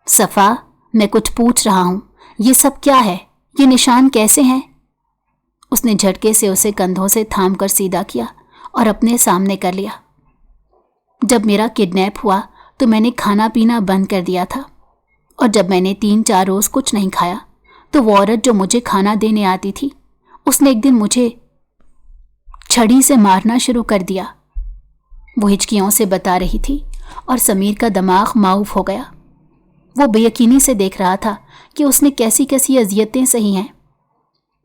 صفا، میں کچھ پوچھ رہا ہوں، یہ سب کیا ہے؟ یہ نشان کیسے ہیں؟ اس نے جھٹکے سے اسے کندھوں سے تھام کر سیدھا کیا اور اپنے سامنے کر لیا۔ جب میرا کڈنیپ ہوا تو میں نے کھانا پینا بند کر دیا تھا، اور جب میں نے 3-4 روز کچھ نہیں کھایا تو وہ عورت جو مجھے کھانا دینے آتی تھی، اس نے ایک دن مجھے چھڑی سے مارنا شروع کر دیا۔ وہ ہچکیوں سے بتا رہی تھی اور سمیر کا دماغ معاف ہو گیا۔ وہ بے یقینی سے دیکھ رہا تھا کہ اس نے کیسی کیسی اذیتیں سہی ہیں۔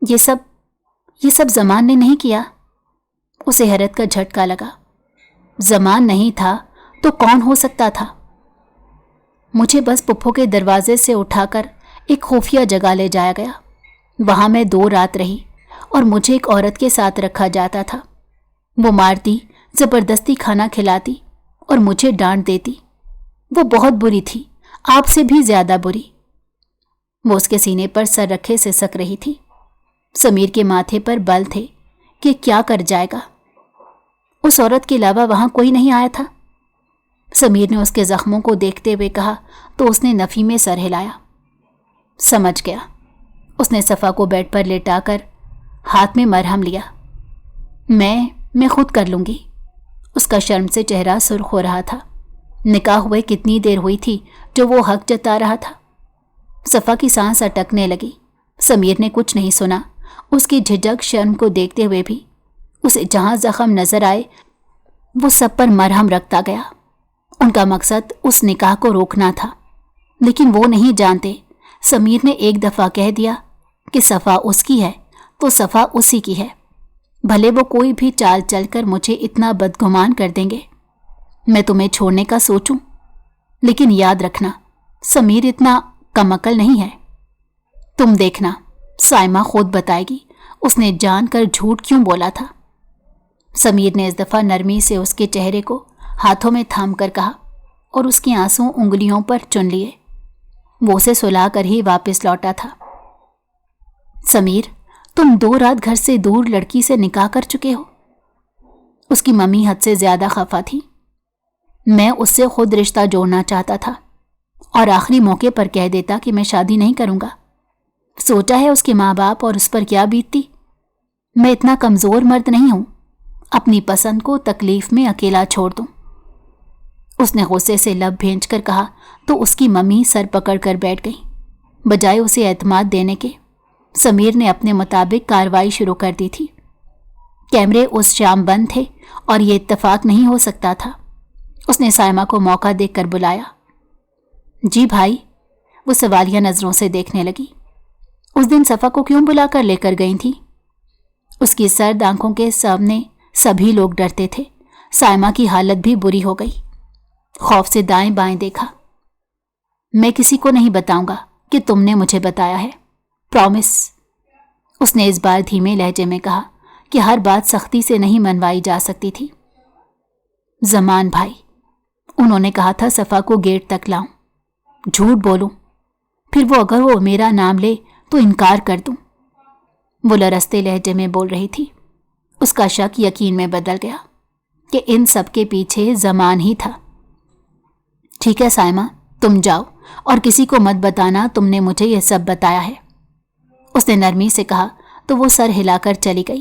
یہ سب زمان نے نہیں کیا؟ اسے حیرت کا جھٹکا لگا۔ زمان نہیں تھا تو کون ہو سکتا تھا؟ مجھے بس پپھو کے دروازے سے اٹھا کر ایک خفیہ جگہ لے جایا گیا۔ وہاں میں 2 رات رہی اور مجھے ایک عورت کے ساتھ رکھا جاتا تھا۔ وہ مارتی، زبردستی کھانا کھلاتی اور مجھے ڈانٹ دیتی۔ وہ بہت بری تھی، آپ سے بھی زیادہ بری۔ وہ اس کے سینے پر سر رکھے سسک رہی تھی۔ سمیر کے ماتھے پر بل تھے کہ کیا کر جائے گا۔ اس عورت کے علاوہ وہاں کوئی نہیں آیا تھا؟ سمیر نے اس کے زخموں کو دیکھتے ہوئے کہا تو اس نے نفی میں سر ہلایا۔ سمجھ گیا۔ اس نے صفا کو بیڈ پر لیٹا کر ہاتھ میں مرہم لیا۔ میں خود کر لوں گی۔ اس کا شرم سے چہرہ سرخ ہو رہا تھا۔ نکاح ہوئے کتنی دیر ہوئی تھی جو وہ حق جتا رہا تھا؟ صفا کی سانس اٹکنے لگی۔ سمیر نے کچھ نہیں سنا۔ اس کی جھجک شرم کو دیکھتے ہوئے بھی اسے جہاں زخم نظر آئے وہ سب پر مرہم رکھتا گیا۔ ان کا مقصد اس نکاح کو روکنا تھا، لیکن وہ نہیں جانتے سمیر نے ایک دفعہ کہہ دیا کہ صفا اس کی ہے تو صفا اسی کی ہے، بھلے وہ کوئی بھی چال چل کر مجھے اتنا بدگمان کر دیں گے۔ میں تمہیں چھوڑنے کا سوچوں، لیکن یاد رکھنا سمیر اتنا کم عقل نہیں ہے۔ تم دیکھنا، سائمہ خود بتائے گی اس نے جان کر جھوٹ کیوں بولا تھا۔ سمیر نے اس دفعہ نرمی سے اس کے چہرے کو ہاتھوں میں تھام کر کہا اور اس کی آنسوں انگلیوں پر چن لیے۔ وہ اسے سلا کر ہی واپس لوٹا تھا۔ سمیر، تم 2 رات گھر سے دور لڑکی سے نکاح کر چکے ہو۔ اس کی ممی حد سے زیادہ خفا تھی۔ میں اس سے خود رشتہ جوڑنا چاہتا تھا اور آخری موقع پر کہہ دیتا کہ میں شادی نہیں کروں گا۔ سوچا ہے اس کے ماں باپ اور اس پر کیا بیتتی؟ میں اتنا کمزور مرد نہیں ہوں اپنی پسند کو تکلیف میں اکیلا چھوڑ دوں۔ اس نے غصے سے لب بھینچ کر کہا تو اس کی ممی سر پکڑ کر بیٹھ گئی۔ بجائے اسے اعتماد دینے کے، سمیر نے اپنے مطابق کارروائی شروع کر دی تھی۔ کیمرے اس شام بند تھے اور یہ اتفاق نہیں ہو سکتا تھا۔ اس نے سائمہ کو موقع دیکھ کر بلایا۔ جی بھائی، وہ سوالیہ نظروں سے دیکھنے لگی۔ اس دن صفا کو کیوں بلا کر لے کر گئی تھی؟ اس کی سرد آنکھوں کے سامنے سبھی لوگ ڈرتے تھے۔ سائمہ کی حالت بھی بری ہو گئی۔ خوف سے دائیں بائیں دیکھا۔ میں کسی کو نہیں بتاؤں گا کہ تم نے مجھے بتایا ہے، پرومس۔ اس نے اس بار دھیمے لہجے میں کہا کہ ہر بات سختی سے نہیں منوائی جا سکتی تھی۔ زمان بھائی، انہوں نے کہا تھا صفا کو گیٹ تک لاؤں۔ جھوٹ بولوں؟ پھر اگر وہ میرا نام لے تو انکار کر دوں؟ وہ لرزتے لہجے میں بول رہی تھی۔ اس کا شک یقین میں بدل گیا کہ ان سب کے پیچھے زمان ہی تھا۔ ٹھیک ہے سائمہ، تم جاؤ اور کسی کو مت بتانا تم نے مجھے یہ سب بتایا ہے، اس نے نرمی سے کہا تو وہ سر ہلا کر چلی گئی۔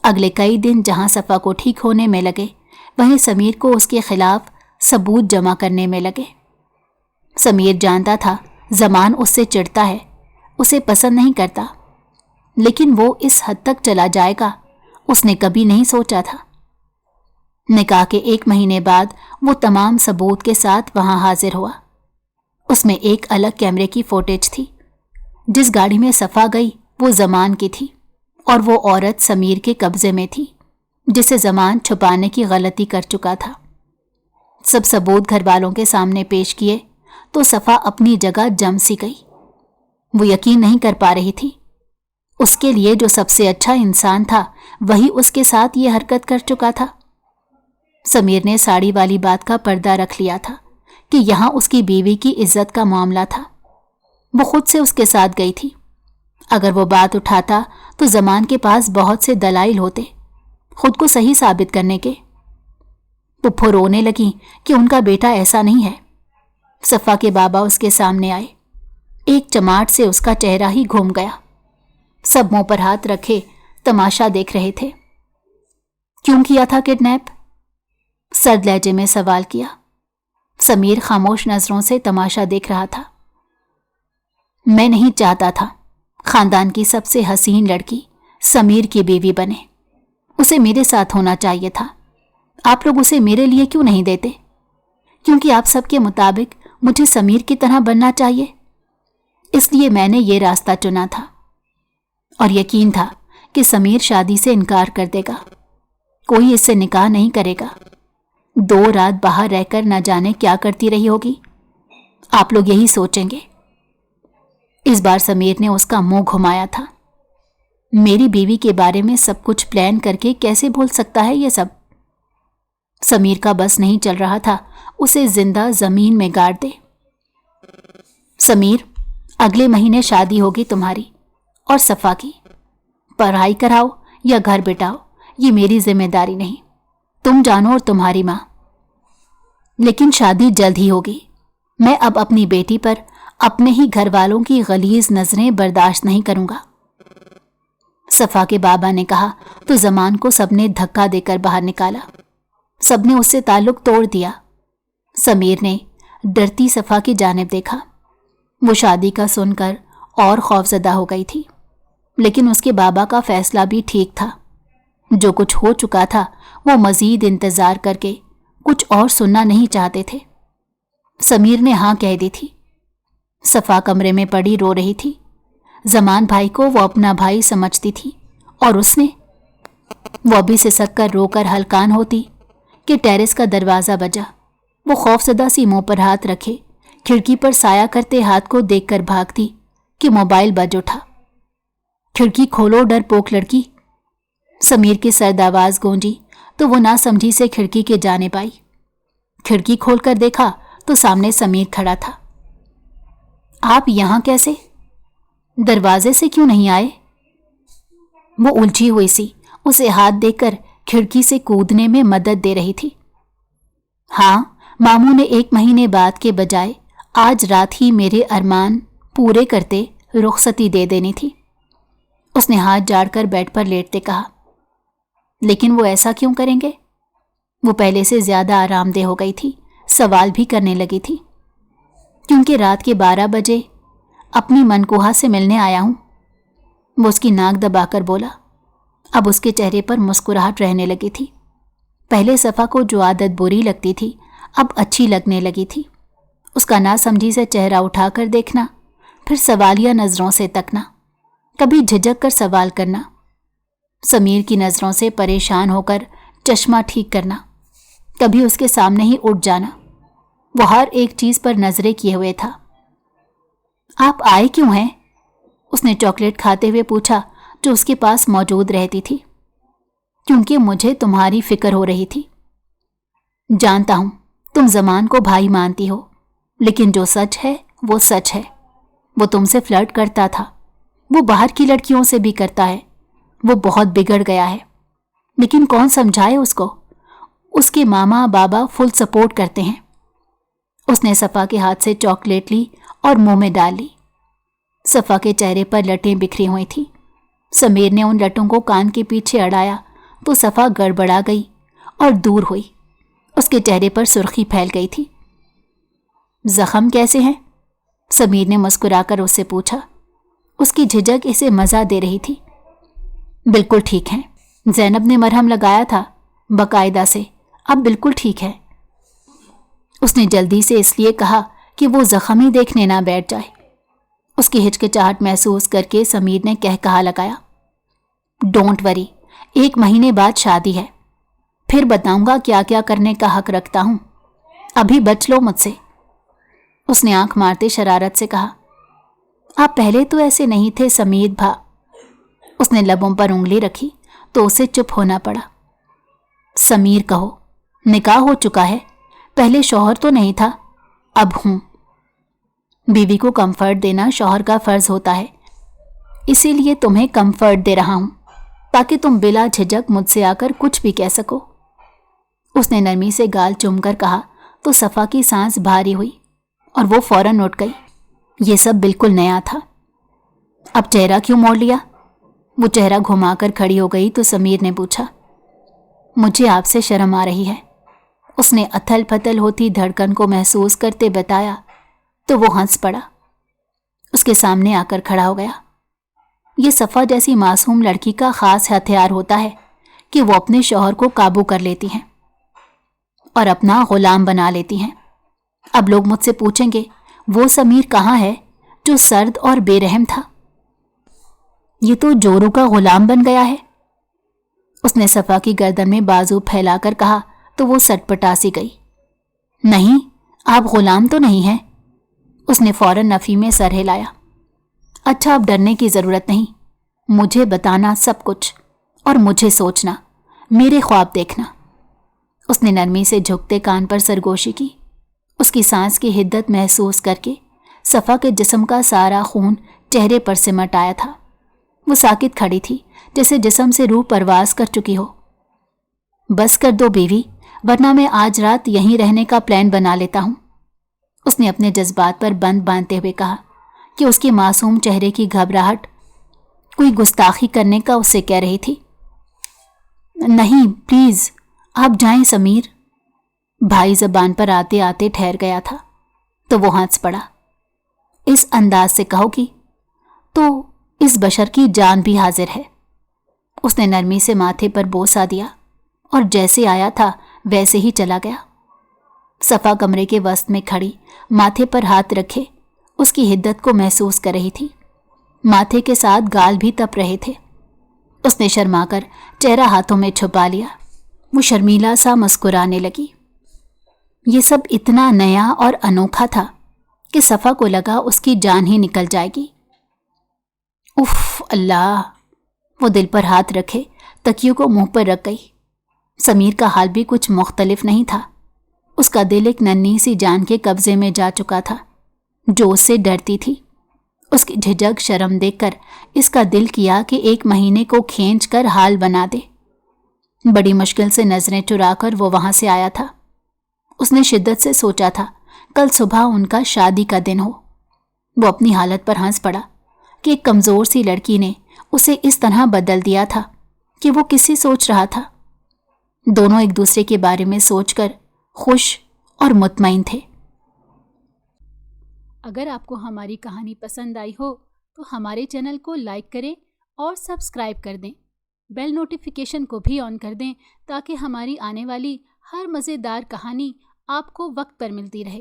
اگلے کئی دن جہاں صفا کو ٹھیک ہونے میں لگے، وہیں سمیر کو اس کے خلاف ثبوت جمع کرنے میں لگے۔ سمیر جانتا تھا زمان اس سے چڑھتا ہے، اسے پسند نہیں کرتا، لیکن وہ اس حد تک چلا جائے گا اس نے کبھی نہیں سوچا تھا۔ نکاح کے 1 مہینے بعد وہ تمام ثبوت کے ساتھ وہاں حاضر ہوا۔ اس میں ایک الگ کیمرے کی فوٹیج تھی जिस गाड़ी में सफ़ा गई वो ज़मान की थी और वो औरत समीर के कब्जे में थी, जिसे ज़मान छुपाने की गलती कर चुका था। सब सबूत घर वालों के सामने पेश किए तो सफ़ा अपनी जगह जम सी गई। वो यकीन नहीं कर पा रही थी। उसके लिए जो सबसे अच्छा इंसान था वही उसके साथ ये हरकत कर चुका था। समीर ने साड़ी वाली बात का पर्दा रख लिया था कि यहाँ उसकी बीवी की इज्जत का मामला था। वो खुद से उसके साथ गई थी। अगर वो बात उठाता तो ज़मान के पास बहुत से दलाइल होते खुद को सही साबित करने के। पुप्पो रोने लगी कि उनका बेटा ऐसा नहीं है। सफ़ा के बाबा उसके सामने आए। एक चमाट से उसका चेहरा ही घूम गया। सब मुंह पर हाथ रखे तमाशा देख रहे थे। क्यों किया था किडनैप? सर्द लहजे में सवाल किया। समीर खामोश नजरों से तमाशा देख रहा था। मैं नहीं चाहता था खानदान की सबसे हसीन लड़की समीर की बीवी बने। उसे मेरे साथ होना चाहिए था। आप लोग उसे मेरे लिए क्यों नहीं देते? क्योंकि आप सबके मुताबिक मुझे समीर की तरह बनना चाहिए, इसलिए मैंने ये रास्ता चुना था। और यकीन था कि समीर शादी से इनकार कर देगा। कोई इससे निकाह नहीं करेगा। 2 रात बाहर रहकर न जाने क्या करती रही होगी। आप लोग यही सोचेंगे। इस बार समीर ने उसका मुंह घुमाया था। मेरी बीवी के बारे में सब कुछ प्लान करके कैसे भूल सकता है ये सब? समीर का बस नहीं चल रहा था उसे जिंदा जमीन में गाड़ दे। समीर, अगले महीने शादी होगी तुम्हारी और सफ़ा की। पढ़ाई कराओ या घर बिठाओ ये मेरी जिम्मेदारी नहीं, तुम जानो और तुम्हारी माँ। लेकिन शादी जल्द ही होगी। मैं अब अपनी बेटी पर अपने ही घर वालों की गलीज नजरें बर्दाश्त नहीं करूंगा। सफ़ा के बाबा ने कहा तो ज़मान को सबने धक्का देकर बाहर निकाला। सबने उससे ताल्लुक तोड़ दिया। समीर ने डरती सफ़ा की जानिब देखा। वो शादी का सुनकर और खौफजदा हो गई थी, लेकिन उसके बाबा का फैसला भी ठीक था। जो कुछ हो चुका था वो मज़ीद इंतज़ार करके कुछ और सुनना नहीं चाहते थे। समीर ने हाँ कह दी थी। सफ़ा कमरे में पड़ी रो रही थी। ज़मान भाई को वो अपना भाई समझती थी और उसने वो अभी सिसक कर रोकर हलकान होती कि टेरेस का दरवाज़ा बजा। वो खौफजदा सी मुंह पर हाथ रखे खिड़की पर साया करते हाथ को देखकर भागती कि मोबाइल बज उठा। खिड़की खोलो डरपोक लड़की। समीर की सर्द आवाज़ गूंजी तो वो ना समझी से खिड़की के जाने पाई। खिड़की खोलकर देखा तो सामने समीर खड़ा था। आप यहाँ कैसे? दरवाजे से क्यों नहीं आए? वो उलझी हुई सी उसे हाथ देकर खिड़की से कूदने में मदद दे रही थी। हाँ, मामू ने 1 महीने बाद के बजाय आज रात ही मेरे अरमान पूरे करते रुखसती दे देनी थी। उसने हाथ झाड़कर बेड पर लेटते कहा। लेकिन वो ऐसा क्यों करेंगे? वो पहले से ज्यादा आरामदेह हो गई थी। सवाल भी करने लगी थी। क्योंकि रात के 12 बजे अपनी मनकुहा से मिलने आया हूं। वो उसकी नाक दबाकर बोला। अब उसके चेहरे पर मुस्कुराहट रहने लगी थी। पहले सफ़ा को जो आदत बुरी लगती थी अब अच्छी लगने लगी थी। उसका नासमझी से चेहरा उठाकर देखना, फिर सवालिया नज़रों से तकना, कभी झिझक कर सवाल करना, समीर की नज़रों से परेशान होकर चश्मा ठीक करना, कभी उसके सामने ही उठ जाना। वो हर एक चीज़ पर नज़रें किए हुए था। आप आए क्यों हैं? उसने चॉकलेट खाते हुए पूछा जो उसके पास मौजूद रहती थी। क्योंकि मुझे तुम्हारी फिक्र हो रही थी। जानता हूं तुम ज़मान को भाई मानती हो, लेकिन जो सच है वो सच है। वो तुमसे फ्लर्ट करता था। वो बाहर की लड़कियों से भी करता है। वो बहुत बिगड़ गया है, लेकिन कौन समझाए उसको? उसके मामा बाबा फुल सपोर्ट करते हैं। उसने सफ़ा के हाथ से चॉकलेट ली और मुंह में डाल ली। सफ़ा के चेहरे पर लटें बिखरी हुई थी। समीर ने उन लटों को कान के पीछे अड़ाया तो सफ़ा गड़बड़ा गई और दूर हुई। उसके चेहरे पर सुर्खी फैल गई थी। जख्म कैसे हैं? समीर ने मुस्कुराकर उससे पूछा। उसकी झिझक इसे मज़ा दे रही थी। बिल्कुल ठीक हैं। ज़ैनब ने मरहम लगाया था बाकायदा से, अब बिल्कुल ठीक है। उसने जल्दी से इसलिए कहा कि वो जख्म ही देखने ना बैठ जाए। اس کی ہچکچاہٹ محسوس کر کے سمیر نے کہا لگایا، ڈونٹ وری، 1 مہینے بعد شادی ہے، پھر بتاؤں گا کیا کیا کرنے کا حق رکھتا ہوں، ابھی بچ لو مجھ سے۔ اس نے آنکھ مارتے شرارت سے کہا، آپ پہلے تو ایسے نہیں تھے سمیر بھا۔ اس نے لبوں پر انگلی رکھی تو اسے چپ ہونا پڑا۔ سمیر کہو، نکاح ہو چکا ہے، پہلے شوہر تو نہیں تھا، اب ہوں۔ بیوی کو کمفرٹ دینا شوہر کا فرض ہوتا ہے، اسی لیے تمہیں کمفرٹ دے رہا ہوں تاکہ تم بلا جھجک مجھ سے آ کر کچھ بھی کہہ سکو۔ اس نے نرمی سے گال چوم کر کہا تو صفا کی سانس بھاری ہوئی اور وہ فوراً اٹھ گئی۔ یہ سب بالکل نیا تھا۔ اب چہرہ کیوں موڑ لیا؟ وہ چہرہ گھما کر کھڑی ہو گئی تو سمیر نے پوچھا، مجھے آپ سے شرم آ رہی ہے۔ اس نے اتھل پھتل ہوتی دھڑکن کو محسوس کرتے بتایا تو وہ ہنس پڑا۔ اس کے سامنے آ کر کھڑا ہو گیا۔ یہ صفا جیسی معصوم لڑکی کا خاص ہتھیار ہوتا ہے کہ وہ اپنے شوہر کو قابو کر لیتی ہیں اور اپنا غلام بنا لیتی ہیں۔ اب لوگ مجھ سے پوچھیں گے، وہ سمیر کہاں ہے جو سرد اور بے رحم تھا؟ یہ تو جورو کا غلام بن گیا ہے۔ اس نے صفا کی گردن میں بازو پھیلا کر کہا تو وہ سٹ پٹا سی گئی۔ نہیں، آپ غلام تو نہیں ہیں۔ اس نے فوراً نفی میں سر ہلایا۔ اچھا، اب ڈرنے کی ضرورت نہیں، مجھے بتانا سب کچھ اور مجھے سوچنا، میرے خواب دیکھنا۔ اس نے نرمی سے جھکتے کان پر سرگوشی کی۔ اس کی سانس کی حدت محسوس کر کے صفا کے جسم کا سارا خون چہرے پر سمٹ آیا تھا۔ وہ ساکت کھڑی تھی جیسے جسم سے روح پرواز کر چکی ہو۔ بس کر دو بیوی، ورنہ میں آج رات یہیں رہنے کا پلان بنا لیتا ہوں۔ اس نے اپنے جذبات پر بند باندھتے ہوئے کہا کہ اس کے معصوم چہرے کی گھبراہٹ کوئی گستاخی کرنے کا اسے کہہ رہی تھی۔ نہیں پلیز، آپ جائیں سمیر۔ بھائی زبان پر آتے آتے ٹھہر گیا تھا تو وہ ہنس پڑا۔ اس انداز سے کہو کہ تو اس بشر کی جان بھی حاضر ہے۔ اس نے نرمی سے ماتھے پر بوسہ دیا اور جیسے آیا تھا ویسے ہی چلا گیا۔ صفا کمرے کے وسط میں کھڑی ماتھے پر ہاتھ رکھے اس کی حدت کو محسوس کر رہی تھی۔ ماتھے کے ساتھ گال بھی تپ رہے تھے۔ اس نے شرما کر چہرہ ہاتھوں میں چھپا لیا۔ وہ شرمیلا سا مسکرانے لگی۔ یہ سب اتنا نیا اور انوکھا تھا کہ صفا کو لگا اس کی جان ہی نکل جائے گی۔ اف اللہ! وہ دل پر ہاتھ رکھے تکیوں کو منہ پر رکھ گئی۔ سمیر کا حال بھی کچھ مختلف نہیں تھا۔ اس کا دل ایک ننھی سی جان کے قبضے میں جا چکا تھا جو اس سے ڈرتی تھی۔ اس کی جھجک شرم دیکھ کر اس کا دل کیا کہ 1 مہینے کو کھینچ کر حال بنا دے۔ بڑی مشکل سے نظریں چرا کر وہ وہاں سے آیا تھا۔ اس نے شدت سے سوچا تھا کل صبح ان کا شادی کا دن ہو۔ وہ اپنی حالت پر ہنس پڑا کہ ایک کمزور سی لڑکی نے اسے اس طرح بدل دیا تھا کہ وہ کسی سوچ رہا تھا۔ دونوں ایک دوسرے کے بارے میں سوچ کر خوش اور مطمئن تھے۔ اگر آپ کو ہماری کہانی پسند آئی ہو تو ہمارے چینل کو لائک کریں اور سبسکرائب کر دیں۔ بیل نوٹیفیکیشن کو بھی آن کر دیں تاکہ ہماری آنے والی ہر مزیدار کہانی آپ کو وقت پر ملتی رہے۔